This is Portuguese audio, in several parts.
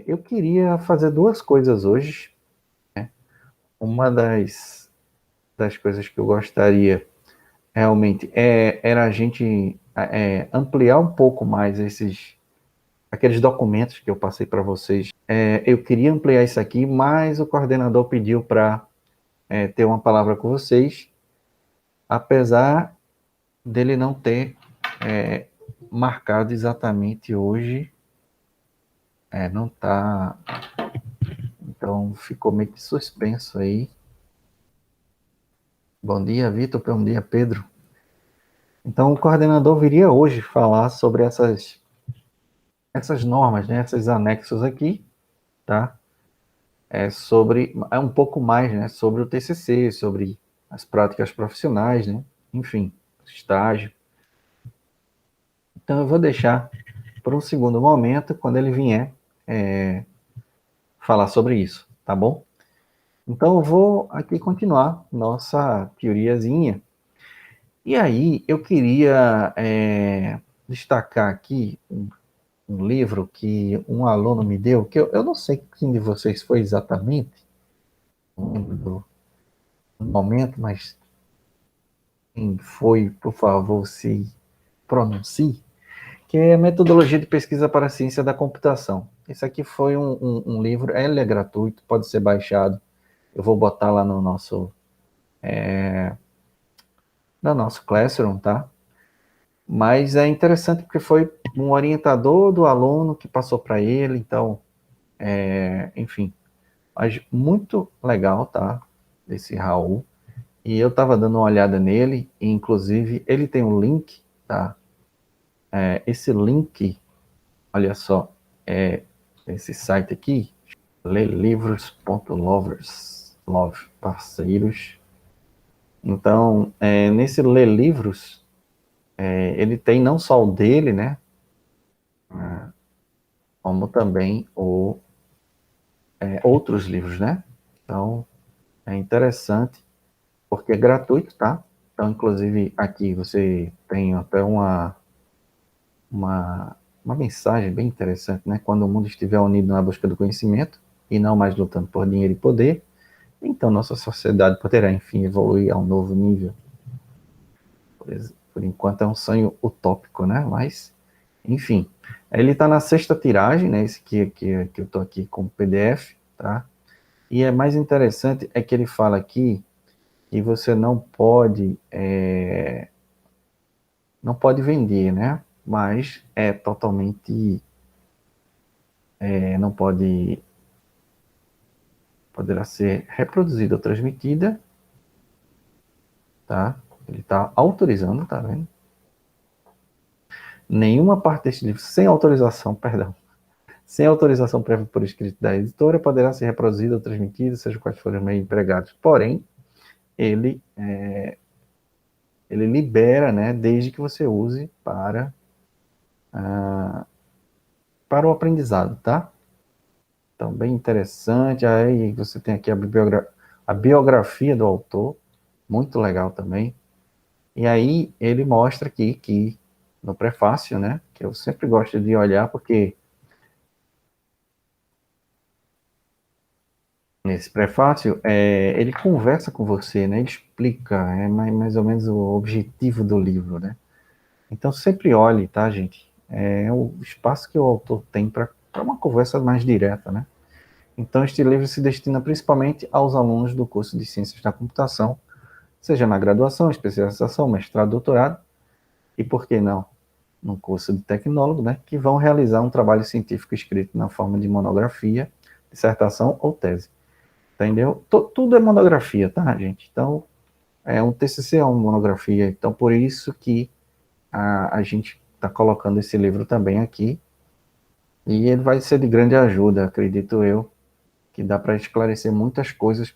Eu queria fazer duas coisas hoje. Uma das coisas que eu gostaria realmente era a gente ampliar um pouco mais aqueles documentos que eu passei para vocês. Eu queria ampliar isso aqui, mas o coordenador pediu para ter uma palavra com vocês, apesar dele não ter marcado exatamente hoje. Não está. Então ficou meio que suspenso aí. Bom dia, Vitor. Bom dia, Pedro. Então, o coordenador viria hoje falar sobre essas normas, né, esses anexos aqui, tá? Um pouco mais, né, sobre o TCC, sobre as práticas profissionais, né? Enfim, estágio. Então, eu vou deixar por um segundo momento, quando ele vier falar sobre isso, tá bom? Então, eu vou aqui continuar nossa teoriazinha. E aí, eu queria destacar aqui um livro que um aluno me deu, que eu não sei quem de vocês foi exatamente, não lembro do momento, mas quem foi, por favor, se pronuncie, que é Metodologia de Pesquisa para a Ciência da Computação. Esse aqui foi um livro, ele é gratuito, pode ser baixado. Eu vou botar lá no nosso Classroom, tá? Mas é interessante porque foi um orientador do aluno que passou para ele, então, enfim, mas muito legal, tá? Desse Raul. E eu estava dando uma olhada nele, e inclusive ele tem um link, tá? Esse link, olha só, esse site aqui, lelivros.lovers, love, parceiros. Então, nesse Ler Livros, ele tem não só o dele, né? Como também outros livros, né? Então, é interessante, porque é gratuito, tá? Então, inclusive, aqui você tem até uma, uma mensagem bem interessante, né? Quando o mundo estiver unido na busca do conhecimento e não mais lutando por dinheiro e poder, então nossa sociedade poderá, enfim, evoluir a um novo nível. Por enquanto é um sonho utópico, né? Mas, enfim, ele está na sexta tiragem, né? Esse que eu estou aqui com o PDF, tá? E é mais interessante é que ele fala aqui que você não pode vender, né? Mas é totalmente, não pode, poderá ser reproduzida ou transmitida, tá? Ele está autorizando, tá vendo? Nenhuma parte deste livro sem autorização, perdão, sem autorização prévia por escrito da editora poderá ser reproduzida ou transmitida, seja quais forem os meios empregados. Porém, ele libera, né, desde que você use para o aprendizado, tá? Então, bem interessante. Aí você tem aqui a biografia do autor, muito legal também. E aí ele mostra aqui que no prefácio, né, que eu sempre gosto de olhar, porque nesse prefácio ele conversa com você, né, ele explica, mais ou menos o objetivo do livro, né. Então sempre olhe, tá, gente? É o espaço que o autor tem para uma conversa mais direta, né. Então este livro se destina principalmente aos alunos do curso de Ciências da Computação, seja na graduação, especialização, mestrado, doutorado, e por que não, num curso de tecnólogo, né, que vão realizar um trabalho científico escrito na forma de monografia, dissertação ou tese. Entendeu? Tudo é monografia, tá, gente? Então, um TCC é uma monografia, então por isso que a gente está colocando esse livro também aqui, e ele vai ser de grande ajuda, acredito eu, que dá para esclarecer muitas coisas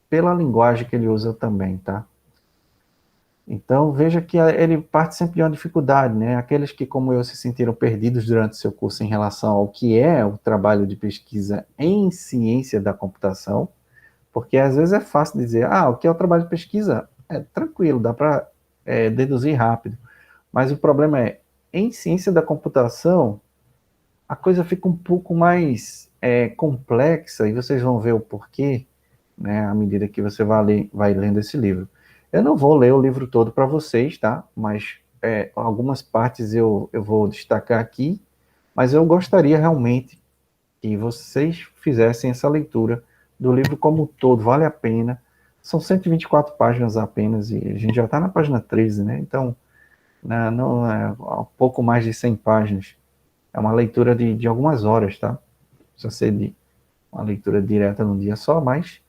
pela linguagem que ele usa também, tá? Então, veja que ele parte sempre de uma dificuldade, né? Aqueles que, como eu, se sentiram perdidos durante seu curso em relação ao que é o trabalho de pesquisa em ciência da computação, porque às vezes é fácil dizer, o que é o trabalho de pesquisa? É tranquilo, dá para deduzir rápido. Mas o problema é, em ciência da computação, a coisa fica um pouco mais complexa, e vocês vão ver o porquê, né, à medida que você vai lendo esse livro. Eu não vou ler o livro todo para vocês, tá? Mas algumas partes eu vou destacar aqui, mas eu gostaria realmente que vocês fizessem essa leitura do livro como um todo, vale a pena. São 124 páginas apenas, e a gente já está na página 13, né? Então, não é um pouco mais de 100 páginas. É uma leitura de algumas horas, tá? Precisa ser uma leitura direta num dia só, mas...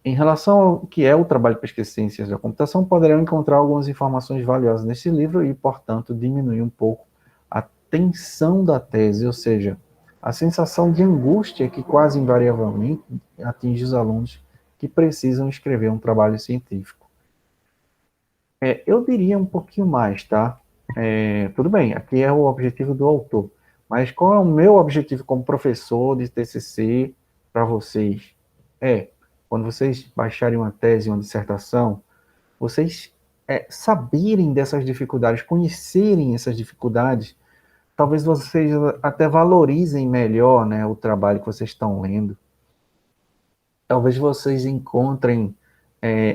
em relação ao que é o trabalho de pesquisa em ciências da computação, poderão encontrar algumas informações valiosas nesse livro e, portanto, diminuir um pouco a tensão da tese, ou seja, a sensação de angústia que quase invariavelmente atinge os alunos que precisam escrever um trabalho científico. Eu diria um pouquinho mais, tá? Tudo bem, aqui é o objetivo do autor, mas qual é o meu objetivo como professor de TCC para vocês? Quando vocês baixarem uma tese, uma dissertação, vocês saberem dessas dificuldades, conhecerem essas dificuldades, talvez vocês até valorizem melhor, né, o trabalho que vocês estão lendo. Talvez vocês encontrem,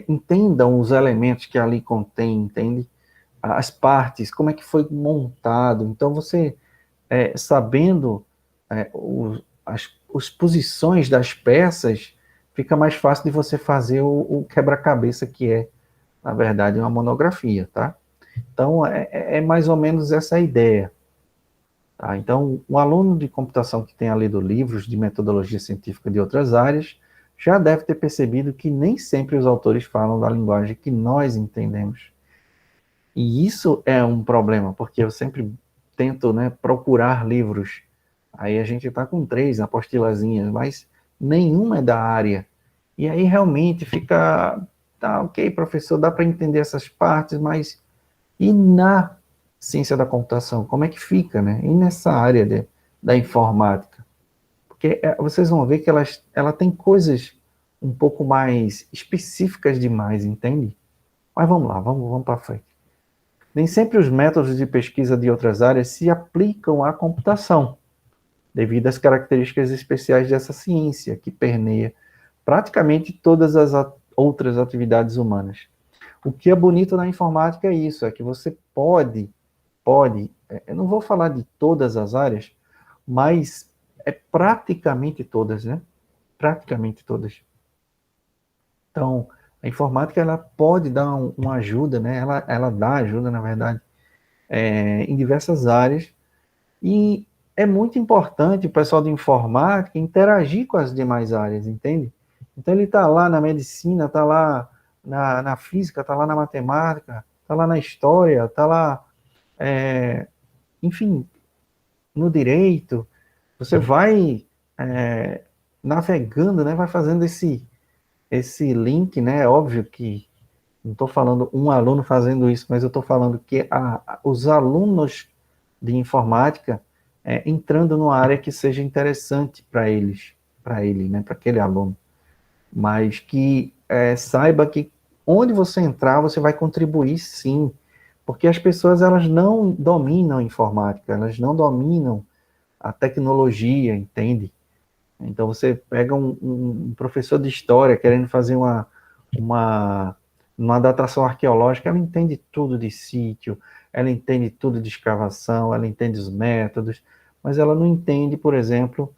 entendam os elementos que ali contém, entende? As partes, como é que foi montado. Então, você, sabendo as posições das peças, fica mais fácil de você fazer o quebra-cabeça, que é, na verdade, uma monografia, tá? Então, é mais ou menos essa a ideia. Tá? Então, um aluno de computação que tenha lido livros de metodologia científica de outras áreas já deve ter percebido que nem sempre os autores falam da linguagem que nós entendemos. E isso é um problema, porque eu sempre tento, né, procurar livros. Aí a gente está com 3 apostilazinhas, mas nenhuma é da área. E aí realmente fica, tá, ok, professor, dá para entender essas partes, mas e na ciência da computação, como é que fica, né? E nessa área da informática? Porque vocês vão ver que ela tem coisas um pouco mais específicas demais, entende? Mas vamos lá, vamos para frente. Nem sempre os métodos de pesquisa de outras áreas se aplicam à computação, devido às características especiais dessa ciência, que permeia praticamente todas as outras atividades humanas. O que é bonito na informática é isso, é que você pode, eu não vou falar de todas as áreas, mas é praticamente todas, né? Praticamente todas. Então, a informática, ela pode dar uma ajuda, né? Ela dá ajuda, na verdade, em diversas áreas, e é muito importante o pessoal de informática interagir com as demais áreas, entende? Então ele está lá na medicina, está lá na física, está lá na matemática, está lá na história, está lá, enfim, no direito. Você vai navegando, né? Vai fazendo esse link, né? É óbvio que não estou falando um aluno fazendo isso, mas eu estou falando que os alunos de informática entrando numa área que seja interessante para eles, para ele, né, para aquele aluno, mas que saiba que onde você entrar, você vai contribuir sim, porque as pessoas, elas não dominam a informática, elas não dominam a tecnologia, entende? Então você pega um professor de história querendo fazer uma, uma datação arqueológica, ela entende tudo de sítio, ela entende tudo de escavação, ela entende os métodos, mas ela não entende, por exemplo,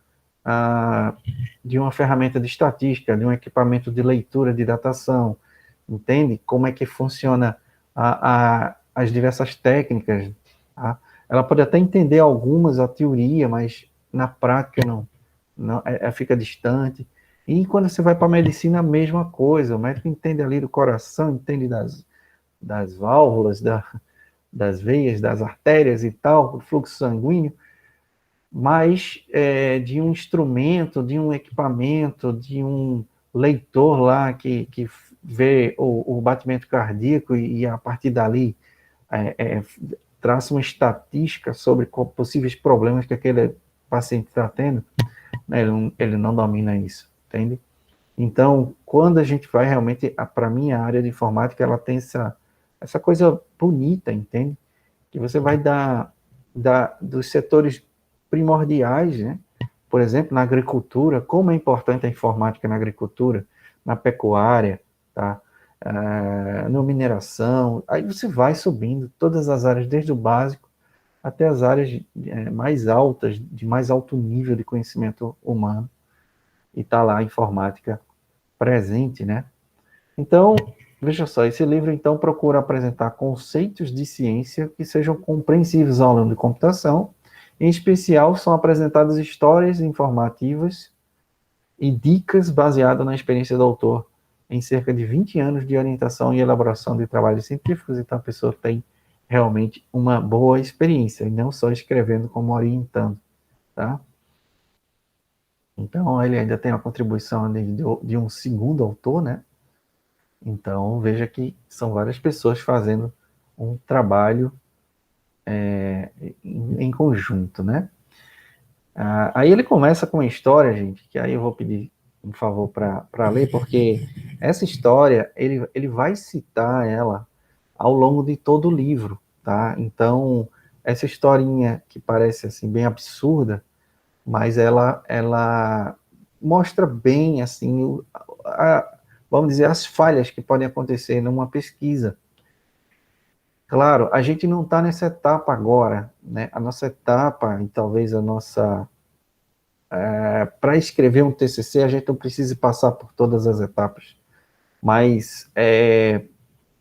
de uma ferramenta de estatística, de um equipamento de leitura de datação, entende? Como é que funciona as diversas técnicas, tá? Ela pode até entender algumas, a teoria, mas na prática não fica distante. E quando você vai para a medicina, a mesma coisa. O médico entende ali do coração, entende das válvulas, das veias, das artérias e tal, do fluxo sanguíneo, mas de um instrumento, de um equipamento, de um leitor lá que vê o batimento cardíaco e a partir dali traça uma estatística sobre possíveis problemas que aquele paciente está tendo, né? Ele não domina isso, entende? Então, quando a gente vai realmente, para mim, a área de informática, ela tem essa coisa bonita, entende? Que você vai dar dos setores primordiais, né? Por exemplo, na agricultura, como é importante a informática na agricultura, na pecuária, tá? Na mineração, aí você vai subindo todas as áreas, desde o básico até as áreas mais altas, de mais alto nível de conhecimento humano, e está lá a informática presente, né? Então, veja só, esse livro então procura apresentar conceitos de ciência que sejam compreensíveis ao aluno de computação. Em especial, são apresentadas histórias informativas e dicas baseadas na experiência do autor em cerca de 20 anos de orientação e elaboração de trabalhos científicos. Então, a pessoa tem realmente uma boa experiência, e não só escrevendo como orientando, tá? Então, ele ainda tem a contribuição de um segundo autor, né? Então, veja que são várias pessoas fazendo um trabalho em conjunto, né? Aí ele começa com uma história, gente, que aí eu vou pedir um favor para ler, porque essa história, ele vai citar ela ao longo de todo o livro, tá? Então, essa historinha que parece, assim, bem absurda, mas ela mostra bem, assim, vamos dizer, as falhas que podem acontecer numa pesquisa. Claro, a gente não está nessa etapa agora, né? A nossa etapa, e talvez a nossa... para escrever um TCC, a gente não precisa passar por todas as etapas. Mas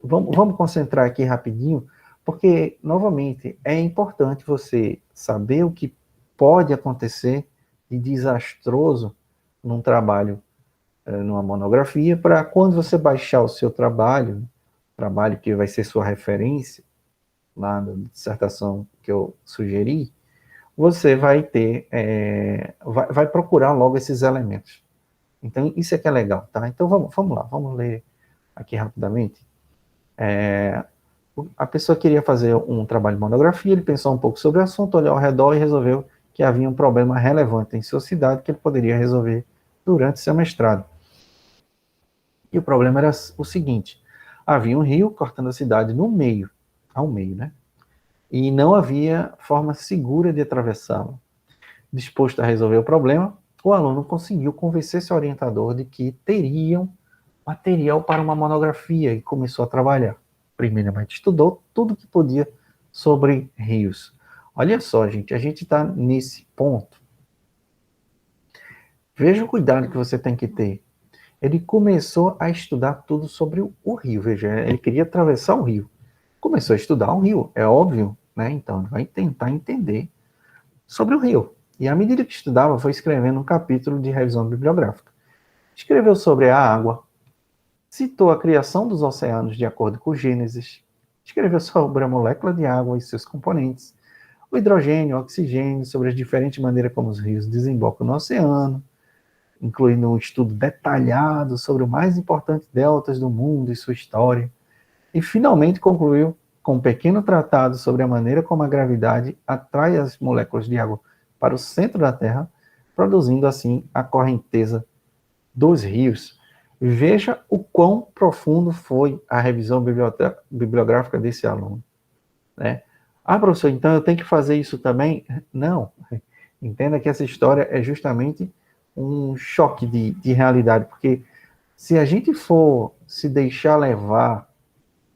vamos concentrar aqui rapidinho, porque, novamente, é importante você saber o que pode acontecer de desastroso num trabalho, numa monografia, para quando você baixar o seu trabalho que vai ser sua referência, lá na dissertação que eu sugeri, você vai ter, vai procurar logo esses elementos. Então, isso é que é legal, tá? Então, vamos lá, vamos ler aqui rapidamente. A pessoa queria fazer um trabalho de monografia, ele pensou um pouco sobre o assunto, olhou ao redor e resolveu que havia um problema relevante em sua cidade que ele poderia resolver durante seu mestrado. E o problema era o seguinte: havia um rio cortando a cidade ao meio, né? E não havia forma segura de atravessá-lo. Disposto a resolver o problema, o aluno conseguiu convencer seu orientador de que teriam material para uma monografia e começou a trabalhar. Primeiramente, estudou tudo que podia sobre rios. Olha só, gente, a gente está nesse ponto. Veja o cuidado que você tem que ter. Ele começou a estudar tudo sobre o rio. Veja, ele queria atravessar o rio. Começou a estudar o rio, é óbvio, né? Então, ele vai tentar entender sobre o rio. E à medida que estudava, foi escrevendo um capítulo de revisão bibliográfica. Escreveu sobre a água, citou a criação dos oceanos de acordo com Gênesis, escreveu sobre a molécula de água e seus componentes, o hidrogênio, o oxigênio, sobre as diferentes maneiras como os rios desembocam no oceano, incluindo um estudo detalhado sobre os mais importantes deltas do mundo e sua história, e finalmente concluiu com um pequeno tratado sobre a maneira como a gravidade atrai as moléculas de água para o centro da Terra, produzindo assim a correnteza dos rios. Veja o quão profundo foi a revisão bibliográfica desse aluno, né? Ah, professor, então eu tenho que fazer isso também? Não. Entenda que essa história é justamente um choque de realidade, porque se a gente for se deixar levar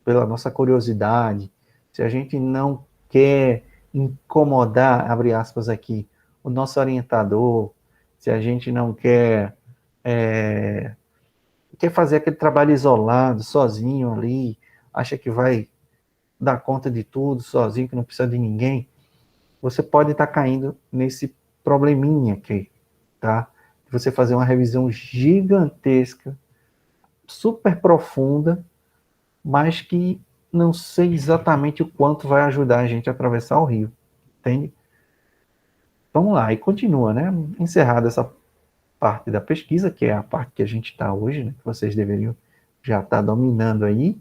pela nossa curiosidade, se a gente não quer incomodar, abre aspas aqui, o nosso orientador, se a gente não quer fazer aquele trabalho isolado, sozinho ali, acha que vai dar conta de tudo sozinho, que não precisa de ninguém, você pode estar caindo nesse probleminha aqui, tá? De você fazer uma revisão gigantesca, super profunda, mas que não sei exatamente o quanto vai ajudar a gente a atravessar o rio, entende? Vamos lá, e continua, né? Encerrada essa parte da pesquisa, que é a parte que a gente está hoje, né? Que vocês deveriam já estar dominando aí,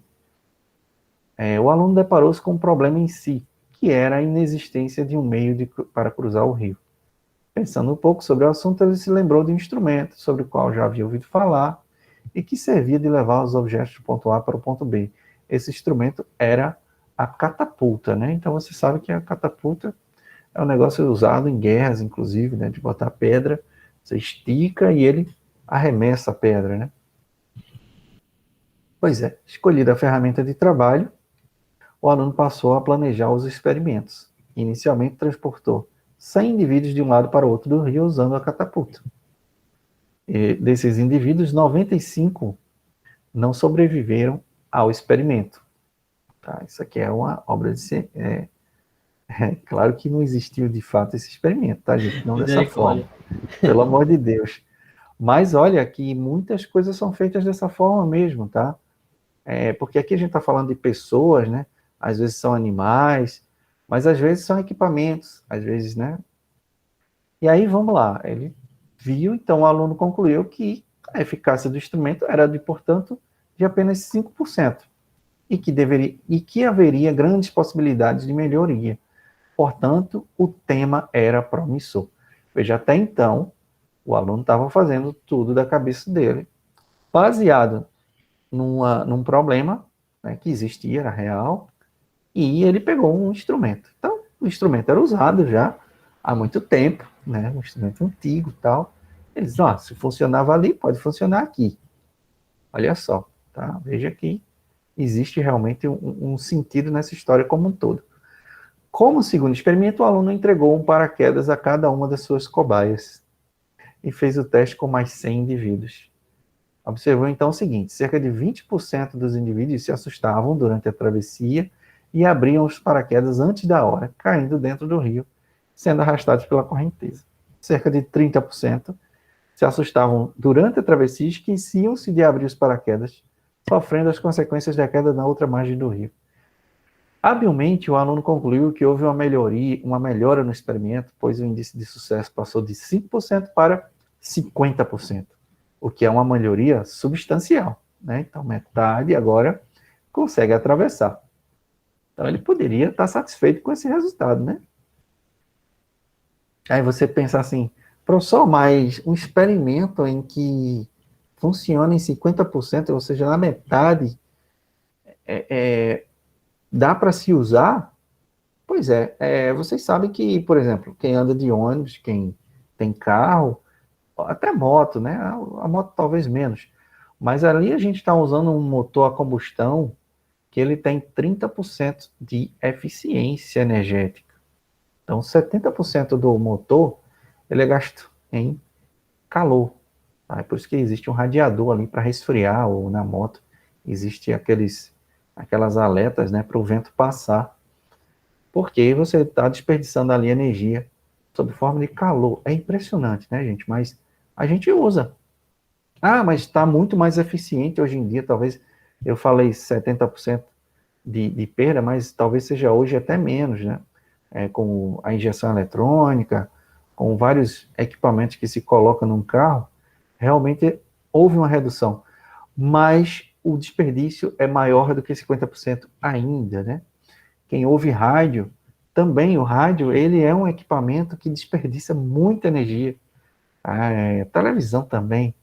o aluno deparou-se com um problema em si, que era a inexistência de um meio para cruzar o rio. Pensando um pouco sobre o assunto, ele se lembrou de um instrumento sobre o qual já havia ouvido falar e que servia de levar os objetos do ponto A para o ponto B. Esse instrumento era a catapulta, né? Então você sabe que a catapulta É um negócio usado em guerras, inclusive, né? De botar pedra, você estica e ele arremessa a pedra, né? Pois é, escolhida a ferramenta de trabalho, o aluno passou a planejar os experimentos. Inicialmente transportou 100 indivíduos de um lado para o outro do rio usando a catapulta. E desses indivíduos, 95 não sobreviveram ao experimento. Tá? Isso aqui é uma obra de ciência. Claro que não existiu de fato esse experimento, tá, gente? Não dessa forma. Misericórdia. Pelo amor de Deus. Mas olha que muitas coisas são feitas dessa forma mesmo, tá? Porque aqui a gente está falando de pessoas, né? Às vezes são animais, mas às vezes são equipamentos, às vezes, né? E aí vamos lá, ele viu, então o aluno concluiu que a eficácia do instrumento era de, portanto, de apenas 5% e que haveria grandes possibilidades de melhoria. Portanto, o tema era promissor. Veja, até então, o aluno estava fazendo tudo da cabeça dele, baseado num problema, né, que existia, era real, e ele pegou um instrumento. Então, o instrumento era usado já há muito tempo, né, um instrumento antigo e tal. Eles, se funcionava ali, pode funcionar aqui. Olha só, tá? Veja que existe realmente um sentido nessa história como um todo. Como segundo experimento, o aluno entregou um paraquedas a cada uma das suas cobaias e fez o teste com mais 100 indivíduos. Observou então o seguinte: cerca de 20% dos indivíduos se assustavam durante a travessia e abriam os paraquedas antes da hora, caindo dentro do rio, sendo arrastados pela correnteza. Cerca de 30% se assustavam durante a travessia e esqueciam-se de abrir os paraquedas, sofrendo as consequências da queda na outra margem do rio. Habilmente, o aluno concluiu que houve uma melhora no experimento, pois o índice de sucesso passou de 5% para 50%, o que é uma melhoria substancial, né? Então, metade agora consegue atravessar. Então, ele poderia estar satisfeito com esse resultado, né? Aí você pensa assim, professor, mas um experimento em que funciona em 50%, ou seja, na metade, dá para se usar? Pois vocês sabem que, por exemplo, quem anda de ônibus, quem tem carro, até moto, né? A moto talvez menos. Mas ali a gente está usando um motor a combustão que ele tem 30% de eficiência energética. Então, 70% do motor ele é gasto em calor. Tá? É por isso que existe um radiador ali para resfriar, ou na moto existe aquelas aletas, né, para o vento passar. Porque você está desperdiçando ali energia sob forma de calor. É impressionante, né, gente? Mas a gente usa. Mas está muito mais eficiente hoje em dia. Talvez eu falei 70% de perda, mas talvez seja hoje até menos, né? Com a injeção eletrônica, com vários equipamentos que se colocam num carro, realmente houve uma redução. Mas o desperdício é maior do que 50% ainda, né? Quem ouve rádio, também o rádio, ele é um equipamento que desperdiça muita energia. A televisão também,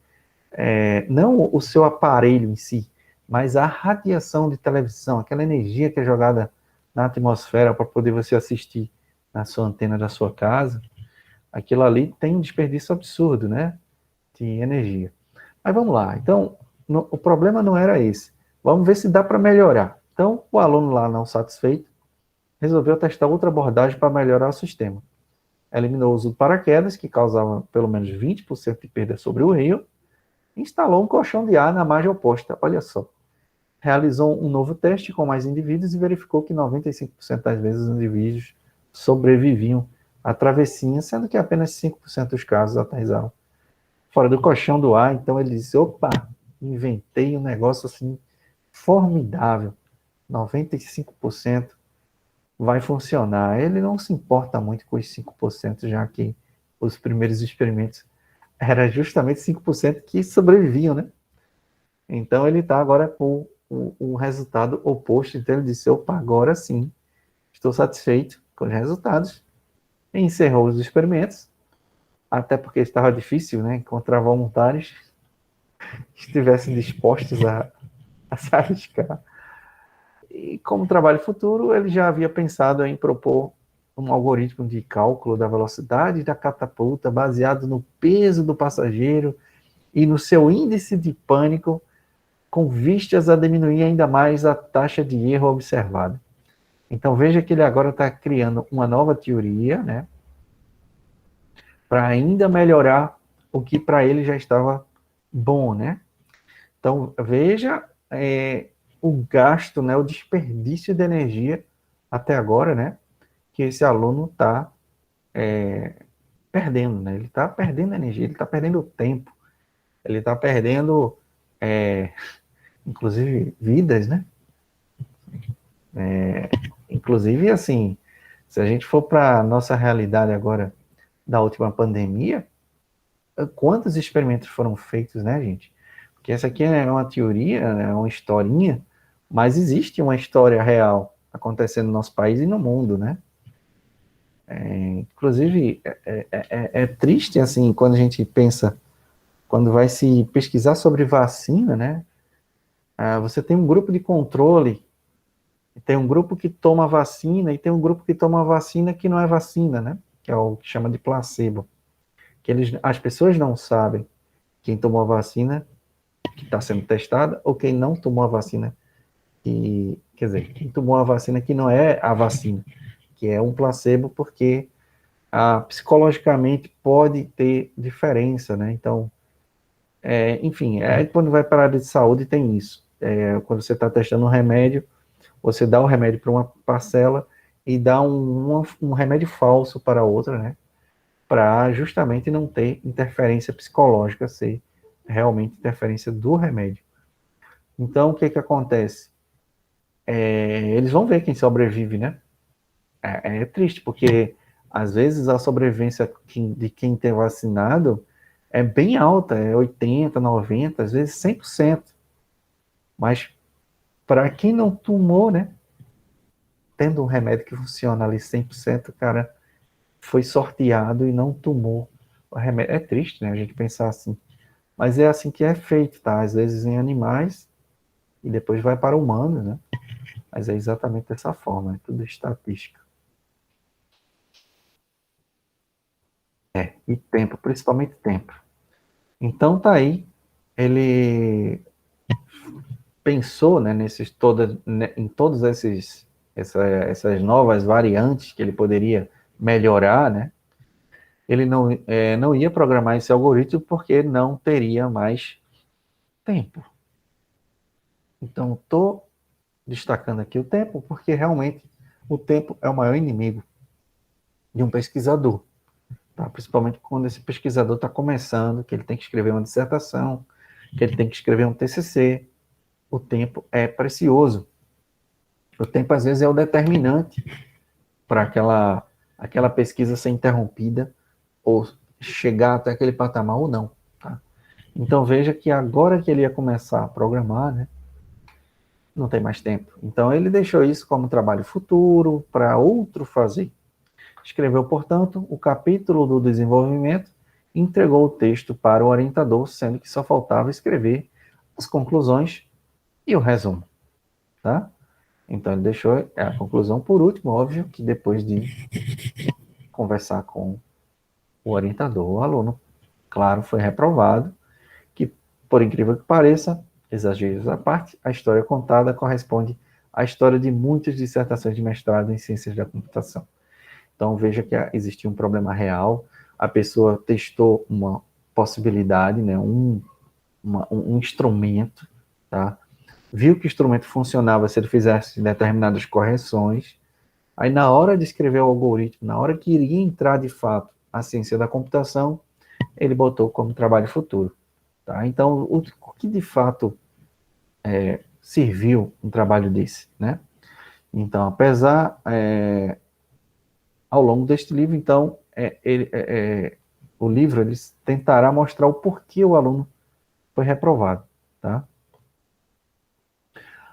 não o seu aparelho em si, mas a radiação de televisão, aquela energia que é jogada na atmosfera para poder você assistir na sua antena da sua casa, aquilo ali tem um desperdício absurdo, né, de energia. Mas vamos lá, então, o problema não era esse. Vamos ver se dá para melhorar. Então, o aluno lá não satisfeito, resolveu testar outra abordagem para melhorar o sistema. Eliminou o uso do paraquedas, que causava pelo menos 20% de perda sobre o rio, e instalou um colchão de ar na margem oposta. Olha só. Realizou um novo teste com mais indivíduos e verificou que 95% das vezes os indivíduos sobreviviam à travessia, sendo que apenas 5% dos casos aterrissavam fora do colchão do ar. Então ele disse: opa, inventei um negócio assim formidável. 95% vai funcionar. Ele não se importa muito com os 5%, já que os primeiros experimentos era justamente 5% que sobreviviam, né? Então ele está agora com o resultado oposto. Então ele disse: opa, agora sim, estou satisfeito com os resultados. E encerrou os experimentos, até porque estava difícil, né? Encontrar voluntários que estivessem dispostos a se arriscar. E como trabalho futuro, ele já havia pensado em propor um algoritmo de cálculo da velocidade da catapulta baseado no peso do passageiro e no seu índice de pânico, com vistas a diminuir ainda mais a taxa de erro observada. Então veja que ele agora está criando uma nova teoria, né, para ainda melhorar o que para ele já estava bom, né? Então veja o gasto, né, o desperdício de energia até agora, né, que esse aluno está perdendo, né? Ele está perdendo energia, ele está perdendo tempo, ele está perdendo, inclusive, vidas, né? Inclusive, assim, se a gente for para a nossa realidade agora da última pandemia, quantos experimentos foram feitos, né, gente? Porque essa aqui é uma teoria, é uma historinha, mas existe uma história real acontecendo no nosso país e no mundo, né? Inclusive, é triste, assim, quando a gente pensa, quando vai se pesquisar sobre vacina, né? Você tem um grupo de controle, tem um grupo que toma vacina e tem um grupo que toma vacina que não é vacina, né? Que é o que chama de placebo. Que as pessoas não sabem quem tomou a vacina que está sendo testada ou quem não tomou a vacina quer dizer, quem tomou a vacina que não é a vacina, que é um placebo porque psicologicamente pode ter diferença, né? Então, enfim, quando vai para a área de saúde tem isso. Quando você está testando um remédio, você dá o remédio para uma parcela e dá um remédio falso para outra, né? Para justamente não ter interferência psicológica, ser realmente interferência do remédio. Então, o que que acontece? Eles vão ver quem sobrevive, né? É triste, porque às vezes a sobrevivência de quem tem vacinado é bem alta, é 80, 90, às vezes 100%. Mas para quem não tomou, né? Tendo um remédio que funciona ali 100%, cara, foi sorteado e não tomou o remédio. É triste, né, a gente pensar assim. Mas é assim que é feito, tá? Às vezes em animais e depois vai para humanos, né? Mas é exatamente dessa forma, é tudo estatística. E tempo, principalmente tempo. Então tá aí, ele pensou, né, em todas essas novas variantes que ele poderia melhorar, né? Ele não ia programar esse algoritmo porque não teria mais tempo. Então, estou destacando aqui o tempo porque realmente o tempo é o maior inimigo de um pesquisador, tá? Principalmente quando esse pesquisador está começando, que ele tem que escrever uma dissertação, que ele tem que escrever um TCC. O tempo é precioso. O tempo, às vezes, é o determinante para aquela pesquisa ser interrompida ou chegar até aquele patamar ou não, tá? Então, veja que agora que ele ia começar a programar, né, não tem mais tempo. Então, ele deixou isso como trabalho futuro, para outro fazer. Escreveu, portanto, o capítulo do desenvolvimento e entregou o texto para o orientador, sendo que só faltava escrever as conclusões e o resumo, tá? Então, ele deixou a conclusão por último, óbvio, que depois de conversar com o orientador, o aluno, claro, foi reprovado, que, por incrível que pareça, exageros à parte, a história contada corresponde à história de muitas dissertações de mestrado em ciências da computação. Então, veja que existia um problema real, a pessoa testou uma possibilidade, né, um instrumento, tá? Viu que o instrumento funcionava se ele fizesse determinadas correções, aí na hora de escrever o algoritmo, na hora que iria entrar de fato a ciência da computação, ele botou como trabalho futuro. Tá? Então, o que de fato serviu um trabalho desse? Né? Então, apesar, ao longo deste livro, então, o livro ele tentará mostrar o porquê o aluno foi reprovado. Tá?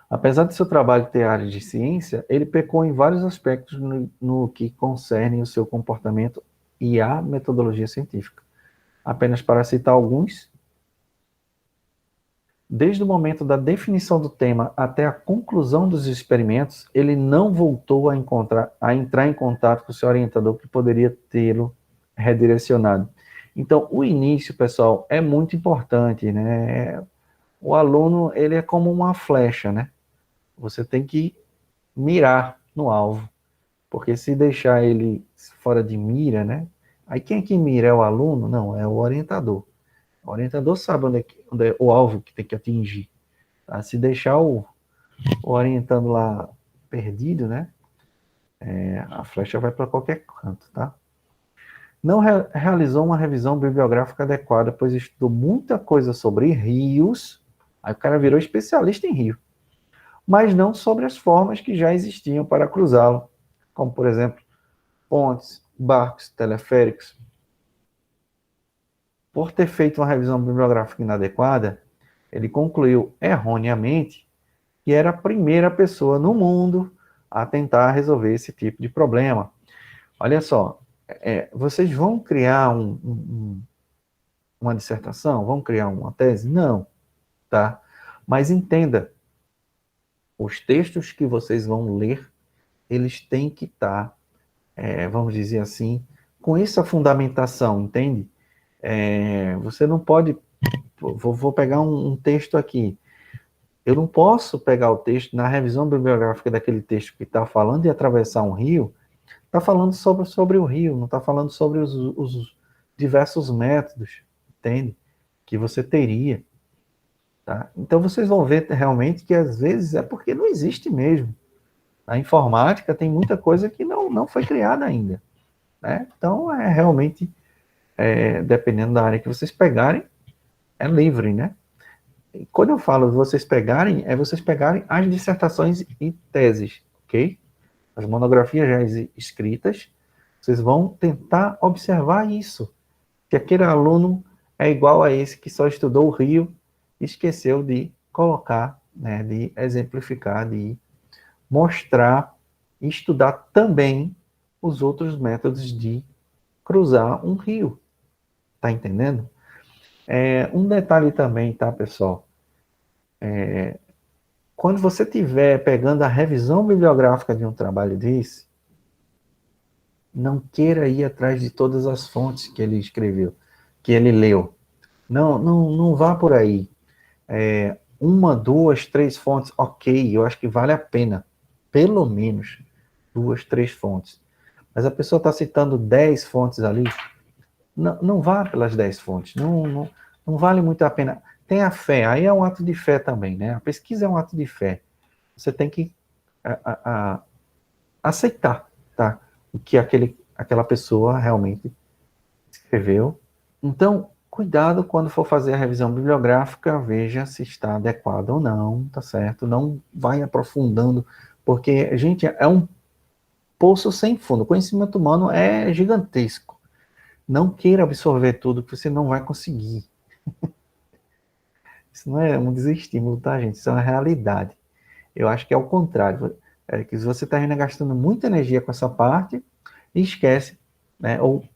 Apesar de seu trabalho ter área de ciência, ele pecou em vários aspectos no que concerne o seu comportamento e a metodologia científica. Apenas para citar alguns, Desde o momento da definição do tema até a conclusão dos experimentos, ele não voltou a entrar em contato com o seu orientador que poderia tê-lo redirecionado. Então, o início, pessoal, é muito importante, né? O aluno, ele é como uma flecha, né? Você tem que mirar no alvo, porque se deixar ele fora de mira, né? Aí quem é que mira? É o aluno? Não, é o orientador. O orientador sabe onde é o alvo que tem que atingir. Tá? Se deixar o orientando lá perdido, né? A flecha vai para qualquer canto, tá? Não realizou uma revisão bibliográfica adequada, pois estudou muita coisa sobre rios. Aí o cara virou especialista em rio, mas não sobre as formas que já existiam para cruzá-lo, como, por exemplo, pontes, barcos, teleféricos. Por ter feito uma revisão bibliográfica inadequada, ele concluiu erroneamente que era a primeira pessoa no mundo a tentar resolver esse tipo de problema. Olha só, vocês vão criar uma dissertação? Vão criar uma tese? Não, tá? Mas entenda, os textos que vocês vão ler, eles têm que estar, vamos dizer assim, com essa fundamentação, entende? Você não pode... Vou pegar um texto aqui. Eu não posso pegar o texto, na revisão bibliográfica daquele texto que está falando de atravessar um rio, está falando sobre o rio, não está falando sobre os diversos métodos, entende? Que você teria. Tá? Então vocês vão ver realmente que às vezes é porque não existe mesmo. A informática tem muita coisa que não foi criada ainda. Né? Então realmente, dependendo da área que vocês pegarem, é livre, né? E quando eu falo vocês pegarem, é vocês pegarem as dissertações e teses, ok? As monografias já escritas, vocês vão tentar observar isso, que aquele aluno é igual a esse que só estudou o Rio e esqueceu de colocar, né, de exemplificar, de mostrar e estudar também os outros métodos de cruzar um rio. Tá entendendo? Um detalhe também, tá, pessoal? Quando você estiver pegando a revisão bibliográfica de um trabalho desse, não queira ir atrás de todas as fontes que ele escreveu, que ele leu. Não vá por aí. Uma, duas, três fontes, ok, eu acho que vale a pena. Pelo menos duas, três fontes. Mas a pessoa está citando 10 fontes ali, não vá pelas 10 fontes, não vale muito a pena. Tem a fé, aí é um ato de fé também, né? A pesquisa é um ato de fé. Você tem que aceitar, tá? O que aquela pessoa realmente escreveu. Então, cuidado quando for fazer a revisão bibliográfica, veja se está adequado ou não, tá certo? Não vai aprofundando, porque, gente, é um poço sem fundo. O conhecimento humano é gigantesco. Não queira absorver tudo, que você não vai conseguir. Isso não é um desestímulo, tá, gente? Isso é uma realidade. Eu acho que é o contrário. É que você está gastando muita energia com essa parte e esquece, né? Ou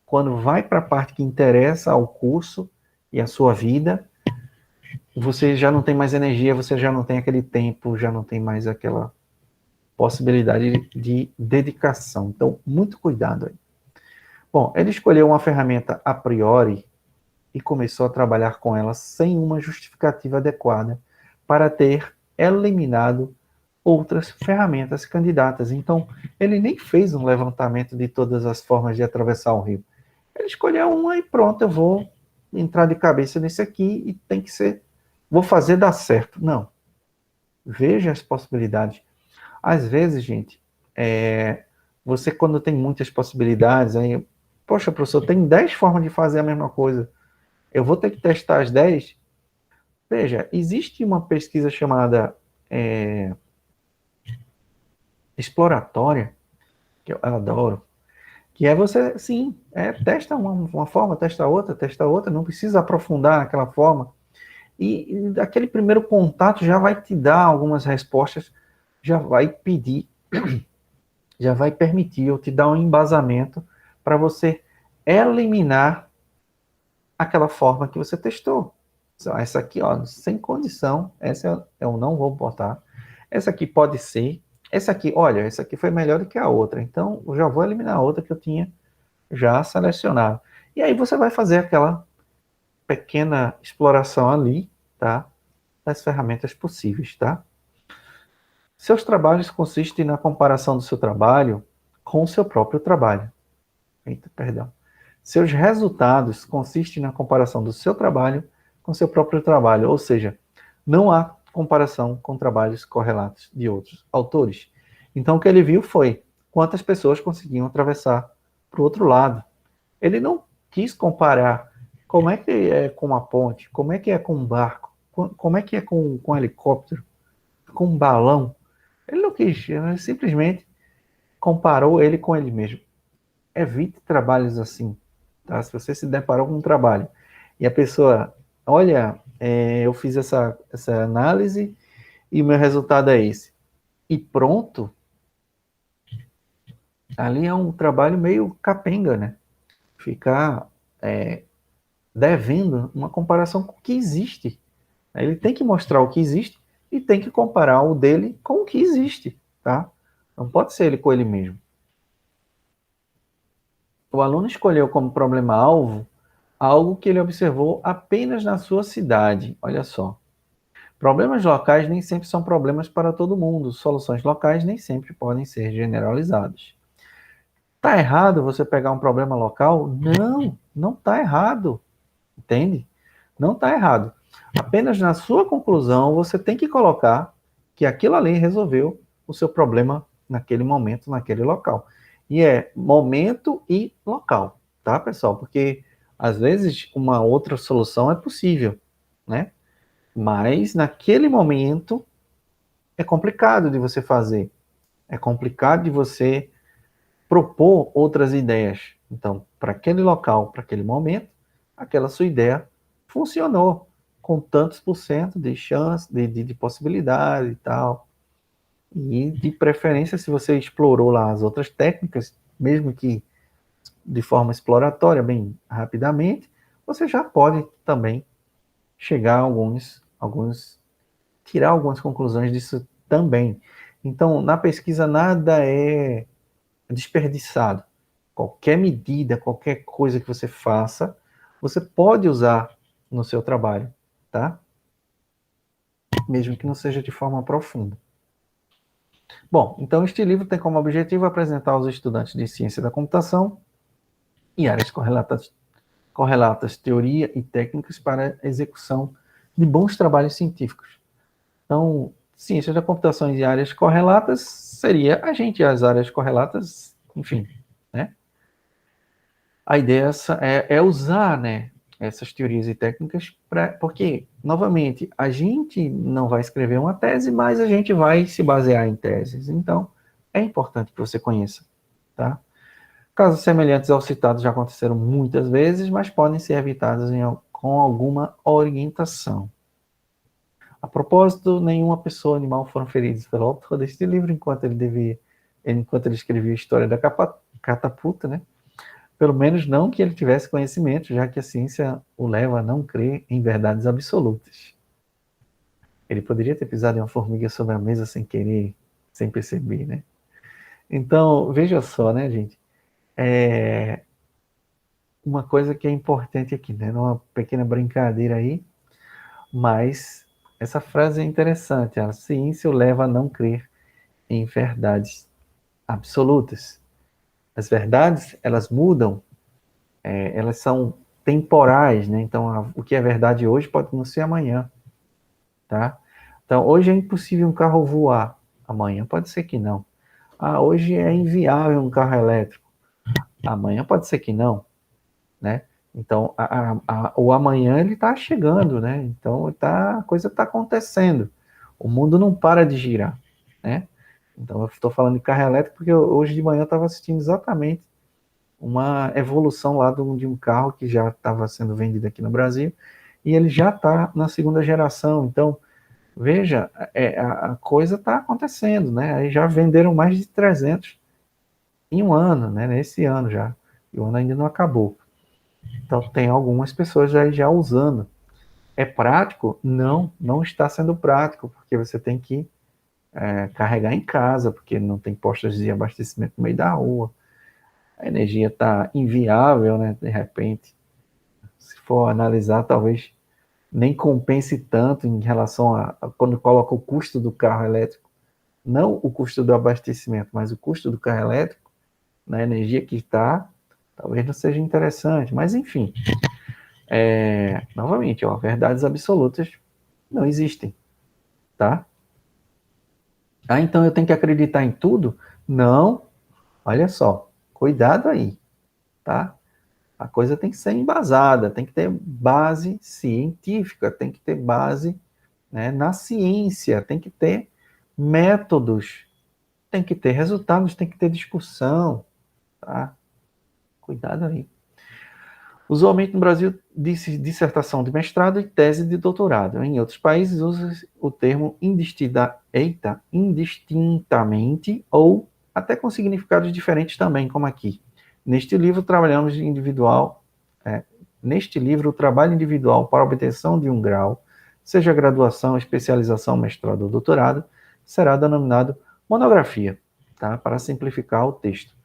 quando vai para a parte que interessa ao curso e à sua vida, você já não tem mais energia, você já não tem aquele tempo, já não tem mais aquela possibilidade de dedicação. Então, muito cuidado aí. Bom, ele escolheu uma ferramenta a priori e começou a trabalhar com ela sem uma justificativa adequada para ter eliminado outras ferramentas candidatas. Então, ele nem fez um levantamento de todas as formas de atravessar o rio. Ele escolheu uma e pronto, eu vou entrar de cabeça nesse aqui e tem que ser, vou fazer dar certo. Não. Veja as possibilidades. Às vezes, gente, você quando tem muitas possibilidades, aí, poxa, professor, tem 10 formas de fazer a mesma coisa. Eu vou ter que testar as 10? Veja, existe uma pesquisa chamada exploratória, que eu adoro, que é você, sim, testa uma forma, testa outra, não precisa aprofundar naquela forma. E aquele primeiro contato já vai te dar algumas respostas, já vai pedir, já vai permitir ou te dar um embasamento para você eliminar aquela forma que você testou. Essa aqui, ó, sem condição, essa eu não vou botar. Essa aqui pode ser. Essa aqui, olha, essa aqui foi melhor do que a outra. Então, eu já vou eliminar a outra que eu tinha já selecionado. E aí você vai fazer aquela pequena exploração ali, tá? Das ferramentas possíveis, tá? Seus trabalhos consistem na comparação do seu trabalho com o seu próprio trabalho. Eita, perdão. Seus resultados consistem na comparação do seu trabalho com o seu próprio trabalho, ou seja, não há comparação com trabalhos correlatos de outros autores. Então, o que ele viu foi quantas pessoas conseguiam atravessar para o outro lado. Ele não quis comparar como é que é com uma ponte, como é que é com um barco, como é que é com um helicóptero, com um balão. Ele não quis, ele simplesmente comparou ele com ele mesmo. Evite trabalhos assim, tá? Se você se deparou com um trabalho e a pessoa, olha, eu fiz essa análise e o meu resultado é esse. E pronto, ali é um trabalho meio capenga, né? Ficar devendo uma comparação com o que existe. Ele tem que mostrar o que existe e tem que comparar o dele com o que existe, tá? Não pode ser ele com ele mesmo. O aluno escolheu como problema-alvo algo que ele observou apenas na sua cidade. Olha só. Problemas locais nem sempre são problemas para todo mundo. Soluções locais nem sempre podem ser generalizadas. Tá errado você pegar um problema local? Não, não tá errado. Entende? Não tá errado. Apenas na sua conclusão você tem que colocar que aquilo ali resolveu o seu problema naquele momento, naquele local. E é momento e local, tá, pessoal? Porque às vezes uma outra solução é possível, né? Mas naquele momento é complicado de você fazer. É complicado de você propor outras ideias. Então, para aquele local, para aquele momento, aquela sua ideia funcionou com tantos por cento de chance, de possibilidade e tal. E de preferência, se você explorou lá as outras técnicas, mesmo que de forma exploratória, bem rapidamente, você já pode também chegar a tirar algumas conclusões disso também. Então, na pesquisa, nada é desperdiçado. Qualquer medida, qualquer coisa que você faça, você pode usar no seu trabalho, tá? Mesmo que não seja de forma profunda. Bom, então este livro tem como objetivo apresentar aos estudantes de ciência da computação e áreas correlatas teoria e técnicas para a execução de bons trabalhos científicos. Então, ciência da computação e áreas correlatas seria a gente as áreas correlatas, enfim, né? A ideia é usar, né, essas teorias e técnicas porque, novamente, a gente não vai escrever uma tese, mas a gente vai se basear em teses. Então, é importante que você conheça, tá? Casos semelhantes aos citados já aconteceram muitas vezes, mas podem ser evitados com alguma orientação. A propósito, nenhuma pessoa ou animal foram feridos pelo autor deste livro enquanto ele escrevia a história da catapulta, né? Pelo menos não que ele tivesse conhecimento, já que a ciência o leva a não crer em verdades absolutas. Ele poderia ter pisado em uma formiga sobre a mesa sem querer, sem perceber, né? Então, veja só, né, gente? Uma coisa que é importante aqui, né? Uma pequena brincadeira aí, mas essa frase é interessante. A ciência o leva a não crer em verdades absolutas. As verdades, elas mudam, elas são temporais, né? Então, o que é verdade hoje pode não ser amanhã, tá? Então, hoje é impossível um carro voar, amanhã pode ser que não. Ah, hoje é inviável um carro elétrico, amanhã pode ser que não, né? Então, o amanhã ele está chegando, né? Então, a coisa está acontecendo. O mundo não para de girar, né? Então, eu estou falando de carro elétrico porque hoje de manhã eu estava assistindo exatamente uma evolução lá de um carro que já estava sendo vendido aqui no Brasil e ele já está na segunda geração. Então, veja, a coisa está acontecendo, né? Aí já venderam mais de 300 em um ano, né? Nesse ano já. E o ano ainda não acabou. Então, tem algumas pessoas já usando. É prático? Não, não está sendo prático, porque você tem que carregar em casa, porque não tem postos de abastecimento no meio da rua. A energia está inviável, né? De repente, se for analisar, talvez nem compense tanto em relação a quando coloca o custo do carro elétrico, não o custo do abastecimento, mas o custo do carro elétrico, na energia que está, talvez não seja interessante. Mas, enfim, novamente, ó, verdades absolutas não existem, tá? Ah, então eu tenho que acreditar em tudo? Não, olha só, cuidado aí, tá? A coisa tem que ser embasada, tem que ter base científica, tem que ter base, né, na ciência, tem que ter métodos, tem que ter resultados, tem que ter discussão, tá? Cuidado aí. Usualmente no Brasil diz dissertação de mestrado e tese de doutorado. Em outros países usa o termo indistintamente ou até com significados diferentes também, como aqui. Neste livro trabalhamos individual, neste livro o trabalho individual para obtenção de um grau, seja graduação, especialização, mestrado ou doutorado, será denominado monografia, tá? Para simplificar o texto.